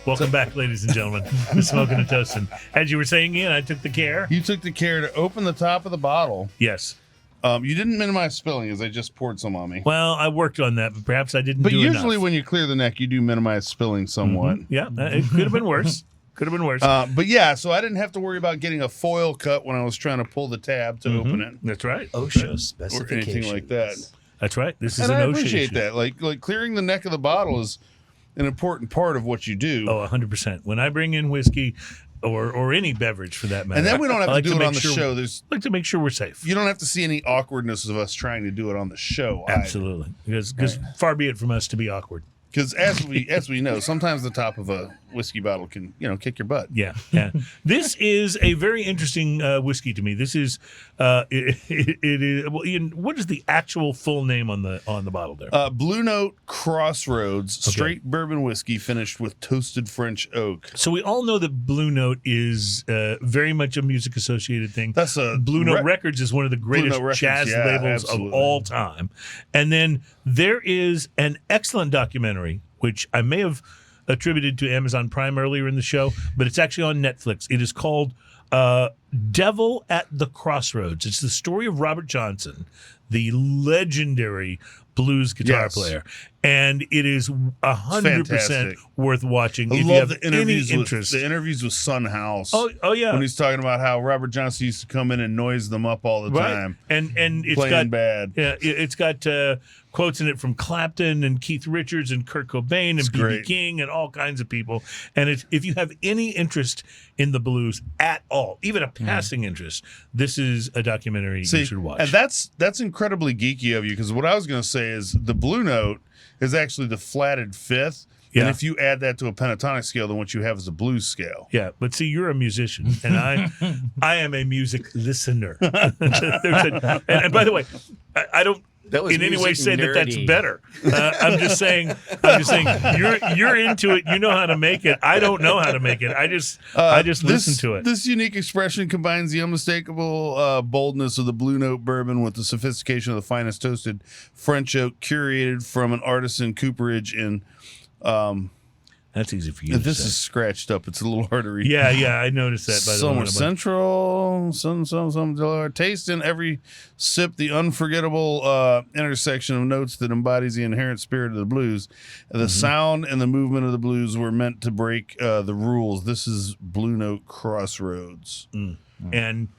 Welcome back, ladies and gentlemen. To Smoking and Toasting. As you were saying, Ian, I took the care. You took the care to open the top of the bottle. Yes. You didn't minimize spilling as I just poured some on me. Well, I worked on that, but perhaps I didn't But do usually enough. when you clear the neck, you do minimize spilling somewhat. Yeah, it could have been worse. Could have been worse. But yeah, so I didn't have to worry about getting a foil cut when I was trying to pull the tab to open it That's right. OSHA or specifications. anything like that. That's right. This is And an I OSHA appreciate issue. that. Like clearing the neck of the bottle is an important part of what you do. Oh, 100%. When I bring in whiskey or any beverage for that matter. And then we don't have I to like do it make on the sure- show. There's I like to make sure we're safe. you don't have to see any awkwardness of us trying to do it on the show. Absolutely. Because far be it from us to be awkward. Because as we know, sometimes the top of a whiskey bottle can kick your butt. Yeah, yeah. This is a very interesting whiskey to me. This is it is. Well, Ian, what is the actual full name on the bottle there? Blue Note Crossroads straight bourbon whiskey finished with toasted French oak. So we all know that Blue Note is very much a music associated thing. That's a Blue Note Records is one of the greatest Note Records, jazz yeah, labels absolutely. of all time. And then there is an excellent documentary, which I may have attributed to Amazon Prime earlier in the show, but it's actually on Netflix. It is called Devil at the Crossroads. It's the story of Robert Johnson, the legendary blues guitar Yes. player. And it is 100% fantastic. worth watching I if you love have the interviews any with interest. the interviews with Son House. Oh yeah. When he's talking about how Robert Johnson used to come in and noise them up all the time. And it's Playing got bad. Yeah, it's got quotes in it from Clapton and Keith Richards and Kurt Cobain and B.B. great. King and all kinds of people. And if you have any interest in the blues at all, even a passing interest, this is a documentary you should watch. And that's incredibly geeky of you because what I was going to say is the Blue Note is actually the flatted fifth. Yeah. And if you add that to a pentatonic scale, then what you have is a blues scale. Yeah, but see, you're a musician, and I am a music listener. and by the way, I don't That was in any way music say that that's nerdy. better. I'm just saying you're into it. You know how to make it. I don't know how to make it. I just listen to it. This unique expression combines the unmistakable boldness of the Blue Note bourbon with the sophistication of the finest toasted French oak curated from an artisan cooperage in. That's easy for you. This to say. is scratched up. It's a little hard to read. Yeah, I noticed that. By the Somewhere way, central, some taste in every sip the unforgettable intersection of notes that embodies the inherent spirit of the blues. The sound and the movement of the blues were meant to break the rules. This is Blue Note Crossroads. and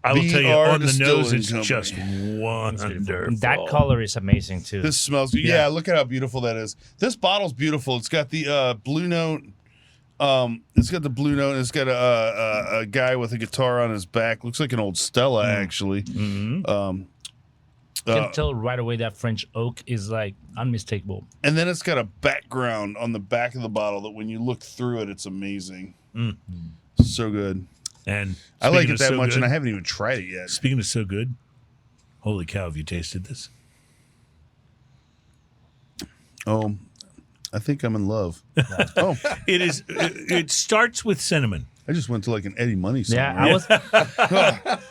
I will tell you, VR on the nose, Distilling it's Company. just wonderful. That color is amazing too. This smells good. Yeah, look at how beautiful that is. This bottle's beautiful. It's got the Blue Note. It's got the Blue Note. And it's got a guy with a guitar on his back. Looks like an old Stella, actually. You can tell right away that French oak is like unmistakable. And then it's got a background on the back of the bottle that when you look through it, it's amazing. So good. And I like speaking it of that so much, good- and I haven't even tried it yet. Speaking of so good, holy cow, have you tasted this? Oh, I think I'm in love. Oh, It is. It starts with cinnamon. I just went to like an Eddie Money song. Yeah,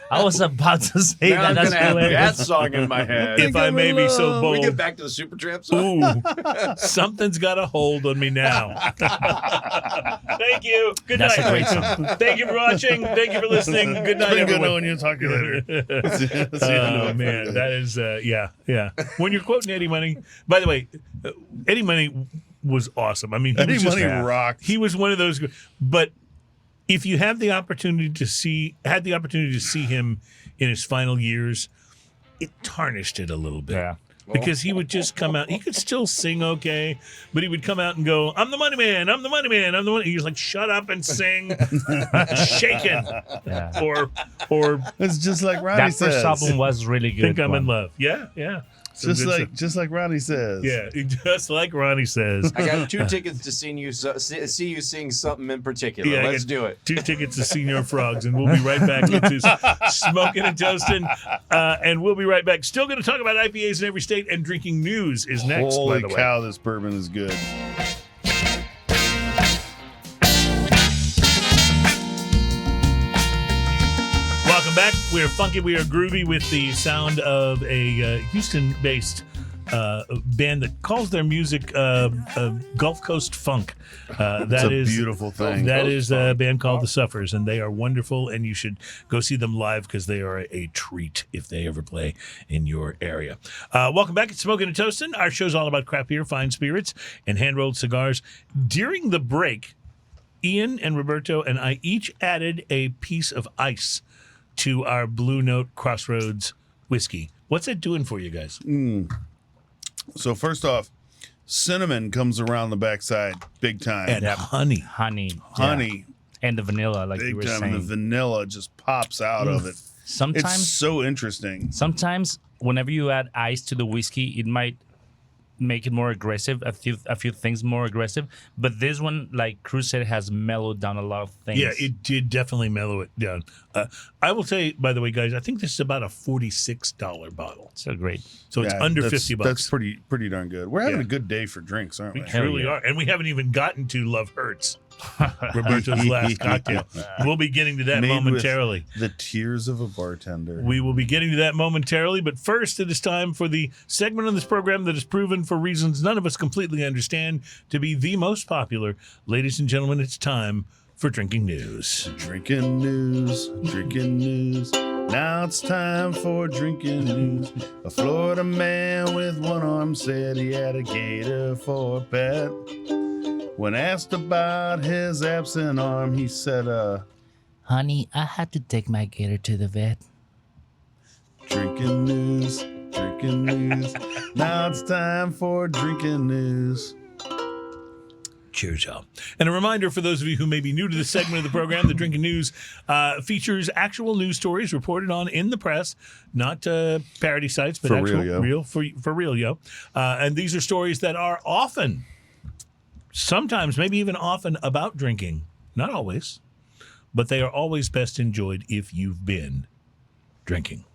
I was about to say Now I'm that. That's gonna have hilarious. that song in my head. If I may be so we get bold. back to the Supertramp song. Ooh, something's got a hold on me now. Thank you. Good That's night. a great song. Thank you for watching. Thank you for listening. Good night, Been good everyone. knowing you. Talk to you later. Let's see how Oh to- man, that is yeah. When you're quoting Eddie Money, by the way, Eddie Money was awesome. I mean, he Eddie was just, Money rocked. He was one of those. But if you have the opportunity to see him in his final years, it tarnished it a little bit. Yeah. because he would just come out. He could still sing okay, but he would come out and go, "I'm the money man. I'm the money man. I'm the money." He was like, "Shut up and sing," shaking, Yeah. or It's just like Ronnie That says. first album was really good. think I'm in one. love. Yeah, yeah. Some Just good like stuff. just like Ronnie says. Yeah, just like Ronnie says. I got 2 tickets to see you sing something in particular. Yeah, I Let's got do it. 2 tickets to Senior Frogs, and we'll be right back into Smoking and Toasting. And we'll be right back. Still going to talk about IPAs in every state, and drinking news is next, Holy by the way. cow, this bourbon is good. Welcome back. We're funky, we are groovy with the sound of a Houston-based band that calls their music Gulf Coast Funk. It's a beautiful thing. That is a band called The Suffers, and they are wonderful, and you should go see them live because they are a treat if they ever play in your area. Welcome back. It's Smoking and Toasting. Our show's all about craft beer, fine spirits, and hand-rolled cigars. During the break, Ian and Roberto and I each added a piece of ice to our Blue Note Crossroads whiskey. What's that doing for you guys? So first off, cinnamon comes around the backside big time. And honey. Honey. Honey, And the vanilla, like you big were time. And the saying. vanilla just pops out of it. It's Sometimes, so interesting. whenever you add ice to the whiskey, it might make it more aggressive, a few things more aggressive. But this one, like Cruz said, has mellowed down a lot of things. Yeah, it did definitely mellow it down. I will tell you, by the way, guys, I think this is about a $46 bottle. So great. So it's Yeah, under that's- $50. That's pretty darn good. We're having Yeah. a good day for drinks, aren't We we? truly yeah. are. And we haven't even gotten to Love Hurts, Roberto's last cocktail. We'll be getting to that Made with momentarily. The tears of a bartender. We will be getting to that momentarily, but first it is time for the segment on this program that is proven, for reasons none of us completely understand, to be the most popular. Ladies and gentlemen, it's time for Drinking News. Drinking news, drinking news. Now it's time for drinking news. A Florida man with one arm said he had a gator for a pet. When asked about his absent arm, he said, Honey, I had to take my gator to the vet. drinking news, drinking news. Now it's time for drinking news. Cheers, y'all. And a reminder for those of you who may be new to this segment of the program, the Drinking News features actual news stories reported on in the press, not parody sites, but For actual real, yo. real for real, yo. And these are stories that are often, sometimes, maybe even often, about drinking. Not always, but they are always best enjoyed if you've been drinking.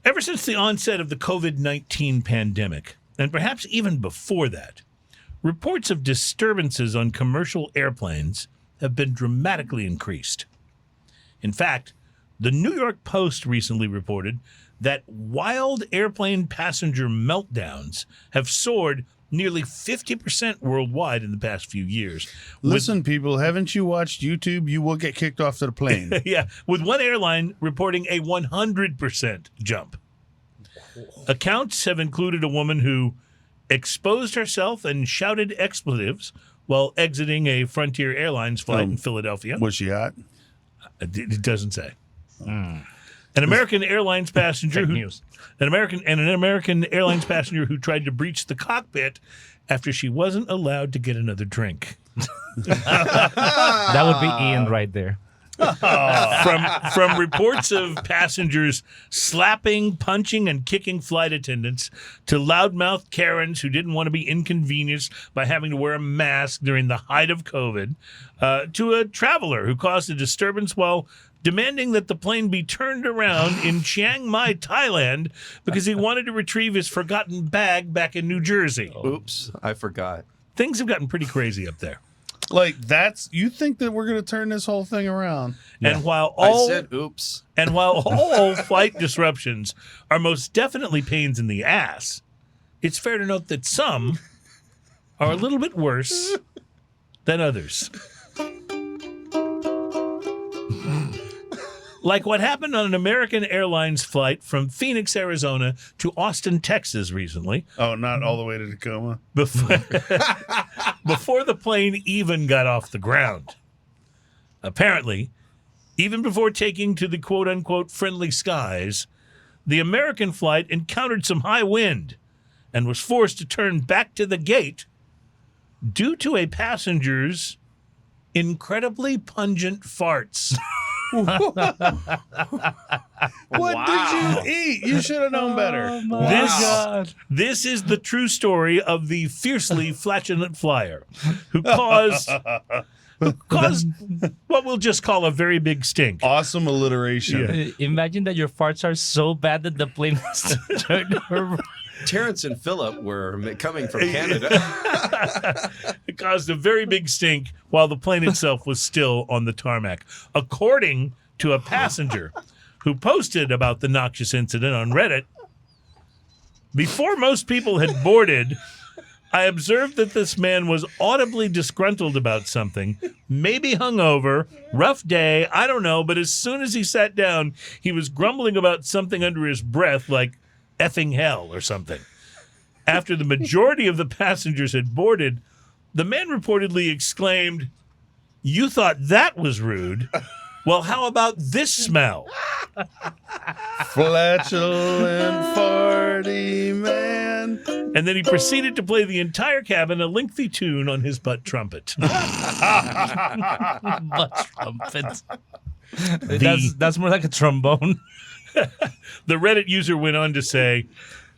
Ever since the onset of the COVID-19 pandemic, and perhaps even before that, reports of disturbances on commercial airplanes have been dramatically increased. In fact, the New York Post recently reported that wild airplane passenger meltdowns have soared nearly 50% worldwide in the past few years. Listen, people, haven't you watched YouTube? You will get kicked off the plane. With one airline reporting a 100% jump. Accounts have included a woman who exposed herself and shouted expletives while exiting a Frontier Airlines flight in Philadelphia. Was she hot? It doesn't say. An American Airlines passenger Fake who news. an American Airlines passenger who tried to breach the cockpit after she wasn't allowed to get another drink. That would be Ian right there. From reports of passengers slapping, punching, and kicking flight attendants to loudmouth Karens who didn't want to be inconvenienced by having to wear a mask during the height of COVID, to a traveler who caused a disturbance while demanding that the plane be turned around in Chiang Mai, Thailand, because he wanted to retrieve his forgotten bag back in New Jersey. Oops, I forgot. Things have gotten pretty crazy up there. Like, you think that we're going to turn this whole thing around? And while I all said oops. And while all flight disruptions are most definitely pains in the ass, it's fair to note that some are a little bit worse than others. Like what happened on an American Airlines flight from Phoenix, Arizona to Austin, Texas recently. Oh, not all the way to Tacoma? Before the plane even got off the ground. Apparently, even before taking to the quote-unquote friendly skies, the American flight encountered some high wind and was forced to turn back to the gate due to a passenger's incredibly pungent farts. What did you eat? You should have known better. This is the true story of the fiercely flatulent flyer who caused what we'll just call a very big stink. Awesome alliteration. Yeah. Imagine that your farts are so bad that the plane has to turn around. Terrence and Philip were coming from Canada. It caused a very big stink while the plane itself was still on the tarmac. According to a passenger who posted about the noxious incident on Reddit, before most people had boarded, I observed that this man was audibly disgruntled about something, maybe hungover, rough day, I don't know, but as soon as he sat down, he was grumbling about something under his breath like effing hell or something. After the majority of the passengers had boarded, the man reportedly exclaimed, "You thought that was rude? Well, how about this smell?" Flatulent farty man. And then he proceeded to play the entire cabin a lengthy tune on his butt trumpet. Butt trumpet. That's more like a trombone. The Reddit user went on to say,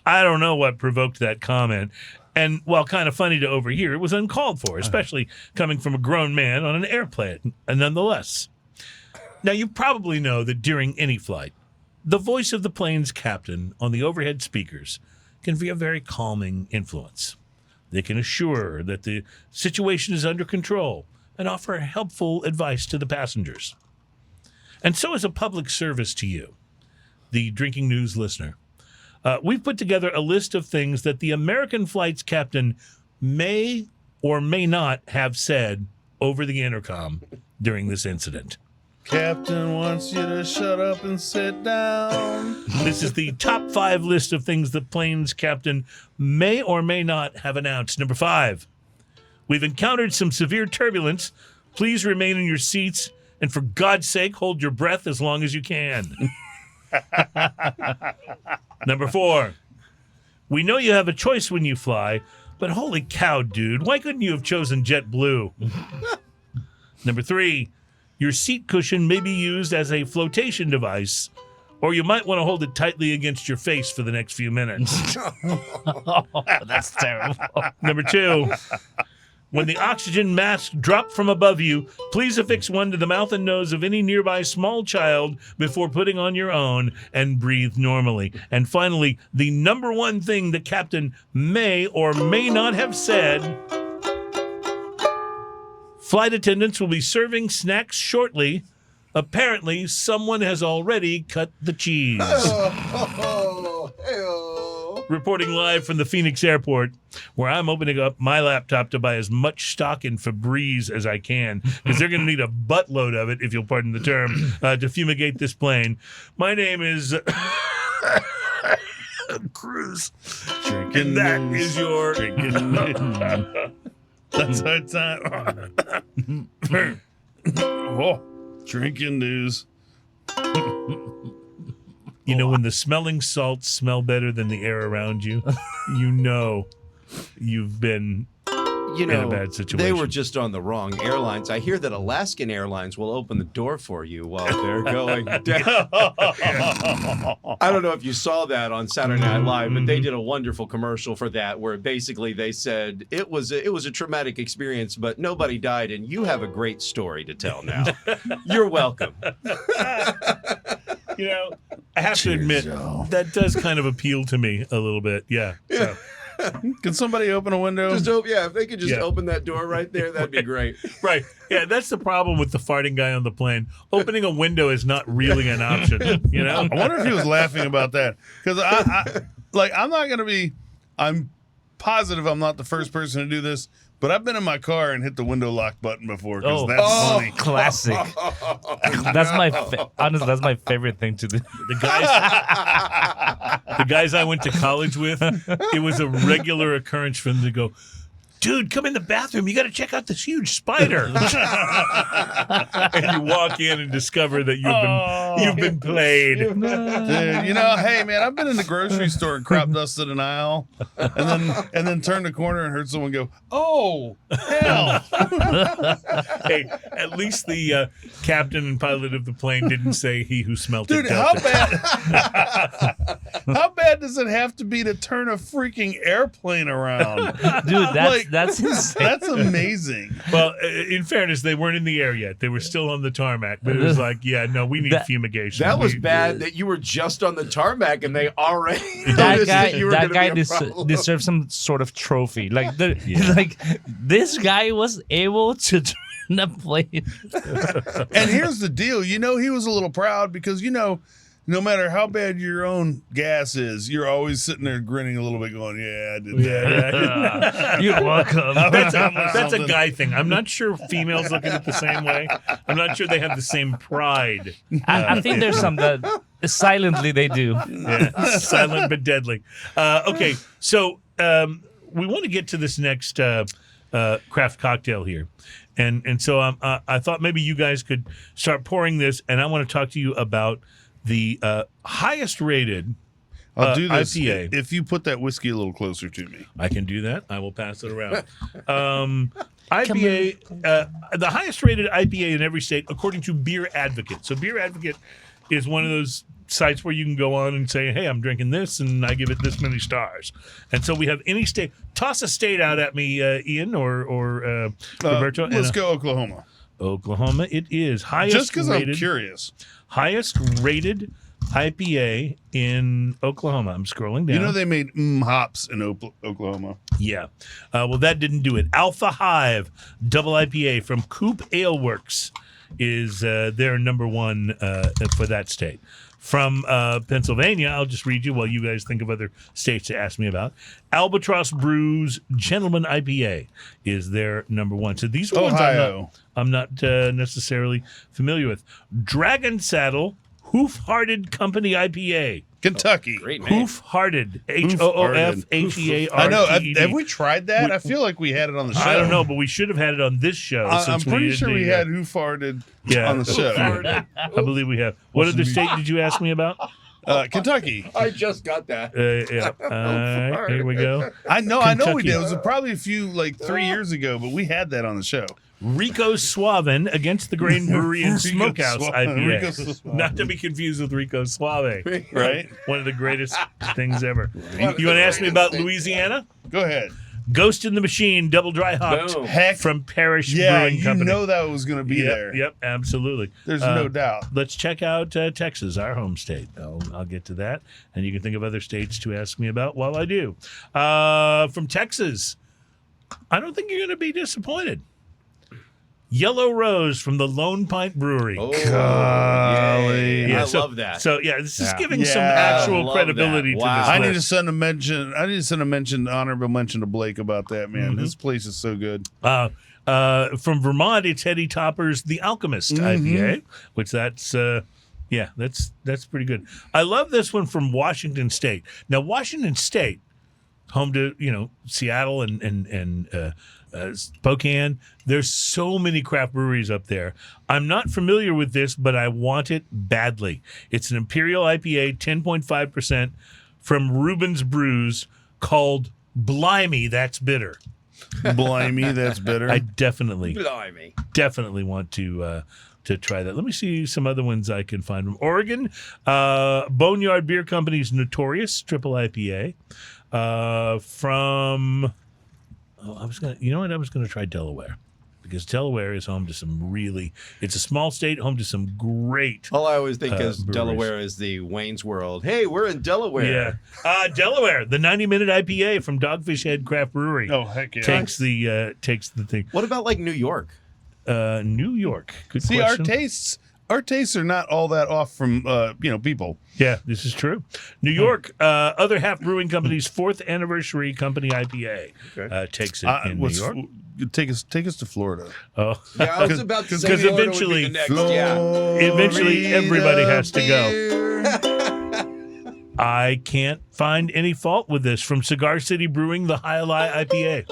"I don't know what provoked that comment. And while kind of funny to overhear, it was uncalled for, especially coming from a grown man on an airplane, nonetheless." Now, you probably know that during any flight, the voice of the plane's captain on the overhead speakers can be a very calming influence. They can assure that the situation is under control and offer helpful advice to the passengers. And so, as a public service to you, the Drinking News listener, we've put together a list of things that the American flight's captain may or may not have said over the intercom during this incident. Captain wants you to shut up and sit down. This is the top 5 list of things the plane's captain may or may not have announced. Number 5, we've encountered some severe turbulence. Please remain in your seats, and for God's sake, hold your breath as long as you can. Number 4, we know you have a choice when you fly, but holy cow, dude, why couldn't you have chosen JetBlue? Number 3, your seat cushion may be used as a flotation device, or you might want to hold it tightly against your face for the next few minutes. That's terrible. Number 2, when the oxygen mask dropped from above you, please affix one to the mouth and nose of any nearby small child before putting on your own and breathe normally. And finally, the number 1 thing the captain may or may not have said: flight attendants will be serving snacks shortly. Apparently, someone has already cut the cheese. Reporting live from the Phoenix airport, where I'm opening up my laptop to buy as much stock in Febreze as I can, because they're going to need a buttload of it, if you'll pardon the term, to fumigate this plane. My name is Cruz. And that is your... That's our time. Oh, drinking news. You know, when the smelling salts smell better than the air around you, you know you've been in a bad situation. They were just on the wrong airlines. I hear that Alaskan Airlines will open the door for you while they're going down. I don't know if you saw that on Saturday Night Live, but they did a wonderful commercial for that, where basically they said it was a traumatic experience, but nobody died, and you have a great story to tell now. You're welcome. You know, I have to admit, that does kind of appeal to me a little bit. Yeah. So. Can somebody open a window? If they could just open that door right there, that'd be great. Right. Yeah, that's the problem with the farting guy on the plane. Opening a window is not really an option, you know? I wonder if he was laughing about that. Because I'm positive I'm not the first person to do this, but I've been in my car and hit the window lock button before, because that's funny. Classic. That's honestly, that's my favorite thing to do. The guys I went to college with, it was a regular occurrence for them to go, dude, come in the bathroom. You got to check out this huge spider. And you walk in and discover that you've been played. Dude, hey man, I've been in the grocery store and crop dusted an aisle, and then turned the corner and heard someone go, "Oh, hell!" Hey, at least the captain and pilot of the plane didn't say he who smelt Dude, it. how bad does it have to be to turn a freaking airplane around? Dude, Like, that's insane. That's amazing. Well, in fairness, they weren't in the air yet. They were still on the tarmac. But it was like, yeah, no, we need fumigation. That was We- bad that you were just on the tarmac and they already That noticed guy, you were that gonna guy be a problem. deserves some sort of trophy. Like like this guy was able to turn a plane. And here's the deal. He was a little proud because, no matter how bad your own gas is, you're always sitting there grinning a little bit going, yeah, I did that. You're welcome. That's a guy thing. I'm not sure females look at it the same way. I'm not sure they have the same pride. I think there's some that silently they do. Yeah, silent but deadly. Okay, so we want to get to this next craft cocktail here. And so I thought maybe you guys could start pouring this, and I want to talk to you about the highest rated I'll do this IPA. if you put that whiskey a little closer to me. I can do that. I will pass it around. IPA, the highest rated IPA in every state, according to Beer Advocate. So Beer Advocate is one of those sites where you can go on and say, hey, I'm drinking this, and I give it this many stars. And so we have any state. Toss a state out at me, Ian or Roberto. Let's go Oklahoma. Oklahoma it is. Highest Just because I'm rated, curious. highest rated IPA in Oklahoma. I'm scrolling down. They made hops in Oklahoma. Yeah. Well, that didn't do it. Alpha Hive double IPA from Coop Ale Works is their number one for that state. From Pennsylvania, I'll just read you while you guys think of other states to ask me about. Albatross Brews Gentleman IPA is their number one. So these are ones Ohio. I'm not necessarily familiar with. Dragon Saddle Hoof-Hearted Company IPA. Kentucky. Great name. Hoof-Hearted. Hoofhearted. I know. Have we tried that? I feel like we had it on the show. I don't know, but we should have had it on this show. I'm since pretty did sure the, we had Hoof-Hearted on the show. I believe we have. What other state did you ask me about? Kentucky. I just got that. Yeah. All right, here we go. I know we Kentucky. did. It was probably a few, 3 years ago, but we had that on the show. Rico Suave Against the Grain Brewery and Smokehouse Rico IPA. Suave. Not to be confused with Rico Suave. Right? One of the greatest things ever. You want to ask me about Louisiana? Go ahead. Ghost in the Machine, double dry hopped Boom. Heck, from Parish yeah, Brewing you Company. know that was going to be Yep, there. Yep, absolutely. There's no doubt. Let's check out Texas, our home state. I'll get to that, and you can think of other states to ask me about while I do. From Texas, I don't think you're going to be disappointed. Yellow Rose from the Lone Pint Brewery. Oh, Golly. yay. I so- love that. So yeah, this is giving some Yeah, actual love credibility that. to Wow. this I need list. to send a mention. Honorable mention to Blake about that, man. This place is so good. From Vermont, it's Hetty Topper's The Alchemist IPA, which that's pretty good. I love this one from Washington State. Now, Washington State, home to Seattle and Spokane. There's so many craft breweries up there. I'm not familiar with this, but I want it badly. It's an Imperial IPA, 10.5% from Rubens Brews, called Blimey, That's Bitter. Blimey, that's bitter. I definitely Blimey. want to try that. Let me see some other ones I can find from Oregon. Boneyard Beer Company's Notorious Triple IPA. I was gonna try Delaware, because Delaware is home to some it's a small state, home to some great. All I always think is breweries. Delaware is the Wayne's World. Hey, we're in Delaware. Yeah, Delaware, the 90-minute IPA from Dogfish Head Craft Brewery. Oh, heck yeah. takes the thing. What about New York? New York. Good See, question. our tastes are not all that off from people. Yeah, this is true. New York, Other Half Brewing Company's 4th Anniversary Company IPA takes it in New York. Take us to Florida. Oh, Yeah, I was about to say because Florida would be eventually- the next. Yeah. Eventually, everybody has to go. go. I can't find any fault with this. From Cigar City Brewing, the High Lie IPA.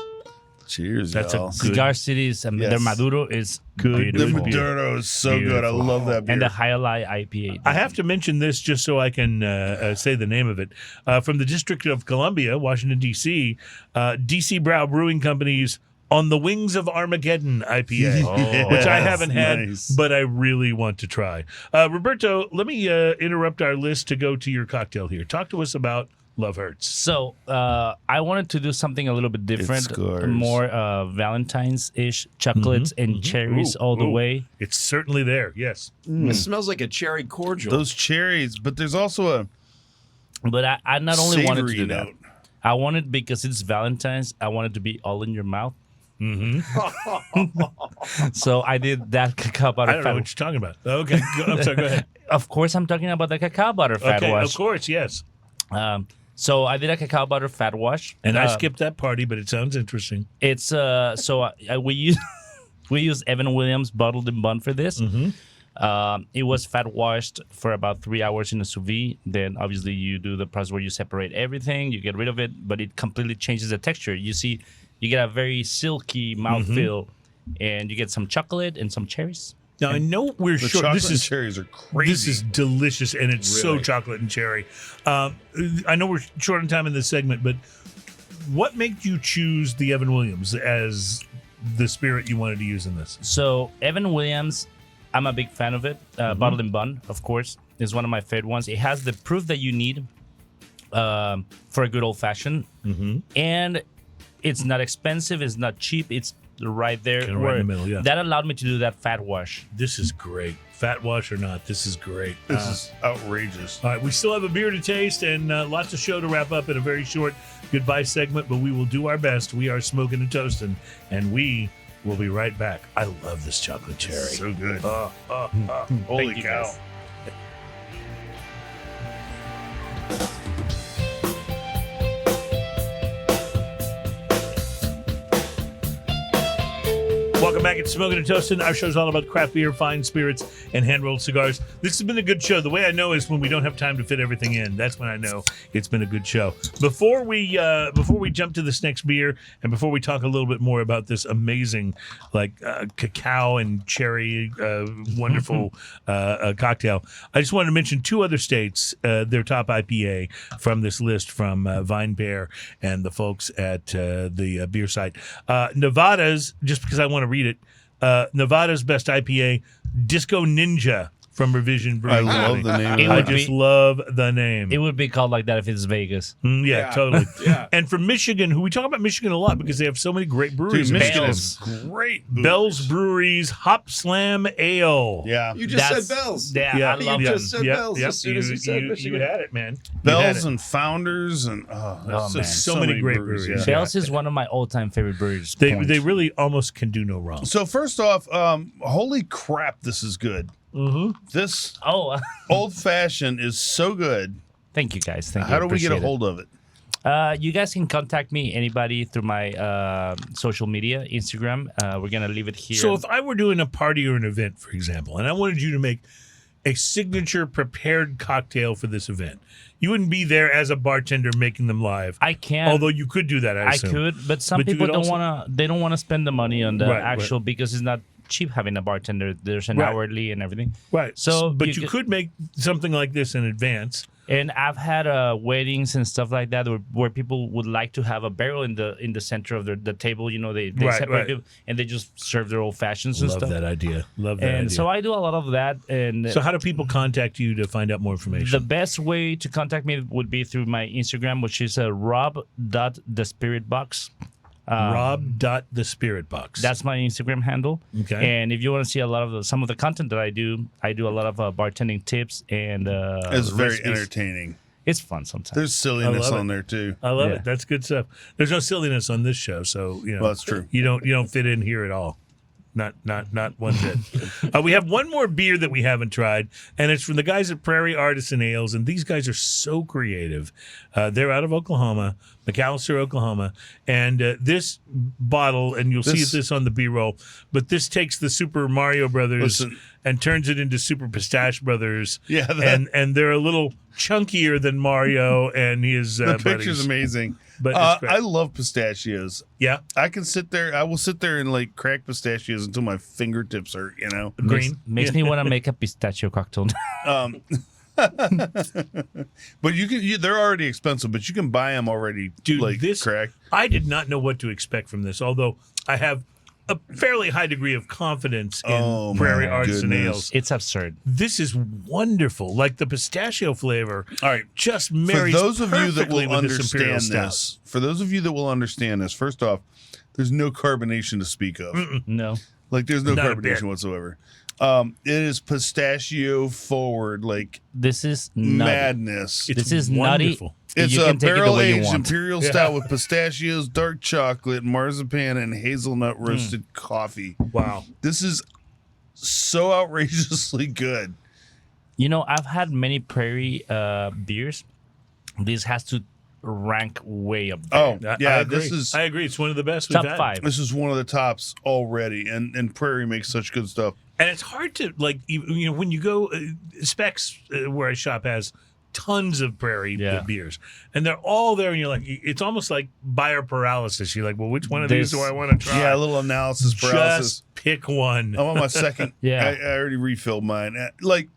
Cheers, That's y'all. a good, Cigar City's their Yes. Maduro is Good. The beautiful. Maduro is so good. I love that beer. And the Highlight IPA. I have to mention this just so I can say the name of it. From the District of Columbia, Washington, D.C., D.C. Brow Brewing Company's On the Wings of Armageddon IPA, which I haven't had, nice. but I really want to try. Roberto, let me interrupt our list to go to your cocktail here. Talk to us about Love Hurts. So I wanted to do something a little bit different, scores. more Valentine's-ish, chocolates and cherries all the way. It's certainly there, yes. It smells like a cherry cordial. Those cherries, but there's also a But I not only wanted to savory do that, note. I wanted, because it's Valentine's, I wanted to be all in your mouth. So I did that cacao butter I don't know fat. what you're talking about. Okay, I'm sorry, go ahead. Of course, I'm talking about the cacao butter fat Okay, wash. of course, yes. So I did a cacao butter fat wash, And I skipped that party, but it sounds interesting. It's so we use Evan Williams bottled in bun for this. It was fat washed for about 3 hours in a sous vide. Then obviously you do the process where you separate everything, you get rid of it, but it completely changes the texture. You see, you get a very silky mouthfeel, and you get some chocolate and some cherries. Now, I know we're The short. chocolate This and is cherries are crazy. This is delicious, and it's so Really? chocolate and cherry. I know we're short on time in this segment, but what made you choose the Evan Williams as the spirit you wanted to use in this? So Evan Williams, I'm a big fan of it. Bottled in bun, of course, is one of my favorite ones. It has the proof that you need for a good old fashioned, and it's not expensive. It's not cheap. It's right there. Kinda right in the middle, yeah. That allowed me to do that fat wash. This is great. Fat wash or not, this is great. This is outrageous. All right, we still have a beer to taste and lots of show to wrap up in a very short goodbye segment, but we will do our best. We are smoking and toasting, and we will be right back. I love this chocolate cherry. So good. Holy Thank you, cow. guys. Welcome back. It's Smoking and Toasting. Our show's all about craft beer, fine spirits, and hand-rolled cigars. This has been a good show. The way I know is when we don't have time to fit everything in. That's when I know it's been a good show. Before we jump to this next beer, and before we talk a little bit more about this amazing, cacao and cherry, wonderful cocktail, I just wanted to mention two other states, their top IPA from this list from Vine Bear and the folks at the beer site. Nevada's, just because I want to read it, Nevada's best IPA, Disco Ninja from Revision Brewing. I love the name. It I would just be- love the name. It would be called like that if it's Vegas. Yeah, Yeah. totally. Yeah. And from Michigan, who we talk about Michigan a lot because they have so many great breweries. Dude, Michigan Bell's. is great. booze. Bell's Breweries Hop Slam Ale. Yeah. You just said Bells. Yeah, Yeah, I love You them. just said Bells as soon as you said Michigan. You had it, man. You had Bells it. and Founders and Oh, man. So many great breweries. Yeah. Bell's is one of my all-time favorite breweries. They Point. really almost can do no wrong. So first off, holy crap, this is good. This Oh, old fashioned is so good. thank you guys. Thank you. How do we get a Appreciate it. hold of it? You guys can contact me, anybody, through my social media, Instagram. We're gonna leave it here. So if I were doing a party or an event, for example, and I wanted you to make a signature prepared cocktail for this event, you wouldn't be there as a bartender making them live. I can, Although you could do that, I I assume. could, but some But you people could don't also- wanna. They don't wanna spend the money on the Right, actual because it's not cheap having a bartender. There's an Right. hourly and everything. Right. So but you you could- could make something like this in advance. And I've had weddings and stuff like that where people would like to have a barrel in the center of the table. You know, they Right, separate right. it and they just serve their old fashions and Love stuff. that idea. Love that And idea. so I do a lot of that. And So how do people contact you to find out more information? the best way to contact me would be through my Instagram, which is rob.thespiritbox. Rob.thespiritbox. That's my Instagram handle. Okay. And if you want to see a lot of some of the content that I do a lot of bartending tips and It's very recipes. entertaining. It's fun sometimes. There's silliness I love on it. there too. I love Yeah. it. That's good stuff. There's no silliness on this show, so you know. Well, that's true. You don't fit in here at all. Not one bit. We have one more beer that we haven't tried, and it's from the guys at Prairie Artisan Ales, and these guys are so creative. They're out of Oklahoma, McAlester, Oklahoma, and this bottle, and you'll see This- this on the B-roll, but this takes the Super Mario Brothers Listen. and turns it into Super Pistache Brothers. Yeah, and they're a little chunkier than Mario and his the picture's buddies. amazing. But it's great. I love pistachios. Yeah, I will sit there and like crack pistachios until my fingertips hurt, you know. green. Makes me want to make a pistachio cocktail. But they're already expensive, but you can buy them already, Dude, like this cracked. I did not know what to expect from this, although I have a fairly high degree of confidence in Oh, Prairie my Artisan goodness. ales. It's absurd. This is wonderful. Like the pistachio flavor, All right. just For marries those of you that perfectly will with this Imperial understand Stout. this, first off, there's no carbonation to speak of. No. Like there's no Not a bit. carbonation whatsoever. It is pistachio forward, like This is nutty. madness. This is nutty. wonderful. It's You a can take it the way you barrel-aged want. Imperial Stout with pistachios, dark chocolate, marzipan, and hazelnut roasted coffee. Wow. This is so outrageously good. You know, I've had many Prairie beers. This has to rank way up there. Oh, yeah, I agree. this is I agree. It's one of the best Top we've had. 5. this is one of the tops already, and Prairie makes such good stuff. And it's hard to like, when you go, Specs where I shop has tons of Prairie Yeah. beers, and they're all there, and you're like, it's almost like buyer paralysis. You're like, well, which one of these do I want to try? Yeah, a little analysis paralysis. Just pick one. I'm on my second. Yeah. I already refilled mine. Like,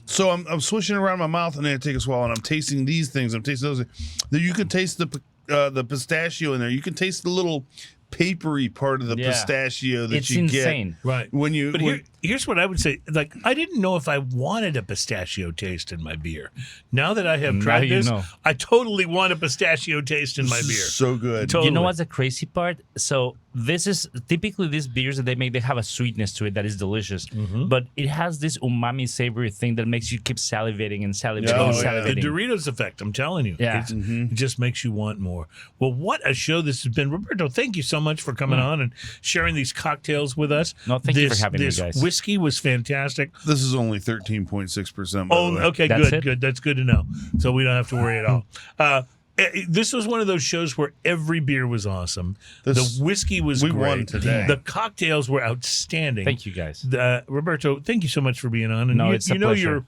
so I'm swishing around my mouth, and then I take a swallow, and I'm tasting these things. I'm tasting those. Then you can taste the pistachio in there. You can taste the little papery part of the Yeah. pistachio that It's you insane. Right. get when you. But here's what I would say. Like, I didn't know if I wanted a pistachio taste in my beer. Now that I have Now tried you this, know. I totally want a pistachio taste in my this is beer. so good. Totally. You know what's the crazy part? So this is typically these beers that they make, they have a sweetness to it that is delicious. But it has this umami savory thing that makes you keep salivating and salivating Oh, and yeah. The salivating. Doritos effect, I'm telling you. Yeah. It just makes you want more. Well, what a show this has been. Roberto, thank you so much for coming on and sharing these cocktails with us. No, thank you for having me, this guys. whiskey was fantastic. This is only 13.6%. Oh, okay, That's good, it? good. That's good to know. So we don't have to worry at all. This was one of those shows where every beer was awesome. This- the whiskey was we great. won today. The cocktails were outstanding. Thank you, guys. Roberto, thank you so much for being on. And No, you, it's a you know pleasure. you're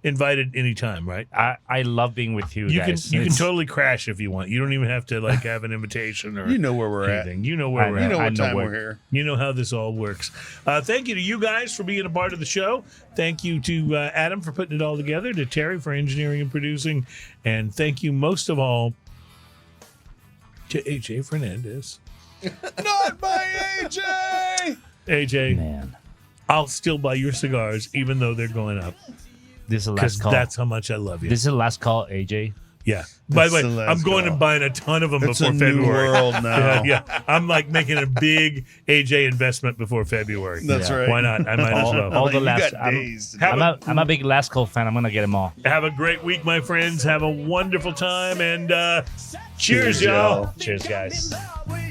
invited anytime, right? I love being with you, You guys. can It's- totally crash if you want. You don't even have to like have an invitation or You know where we're at. anything. You know where I we're You at. know I what know time where- we're here. You know how this all works. Thank you to you guys for being a part of the show. Thank you to Adam for putting it all together, to Terry for engineering and producing, and thank you most of all to AJ Fernandez. Not by AJ! AJ, Man, I'll still buy your cigars even though they're going up this is the because last call. that's how much I love you. This is the last call, AJ. Yeah. By the way, the last I'm going call. and buying a ton of them It's before a February. new world now. Yeah. I'm like making a big AJ investment before February. That's Yeah. right. Why not? I might as well. All the You last. got days to Have do it. I'm a big last call fan. I'm gonna get them all. Have a great week, my friends. Have a wonderful time, and cheers, y'all. Cheers, guys. Now we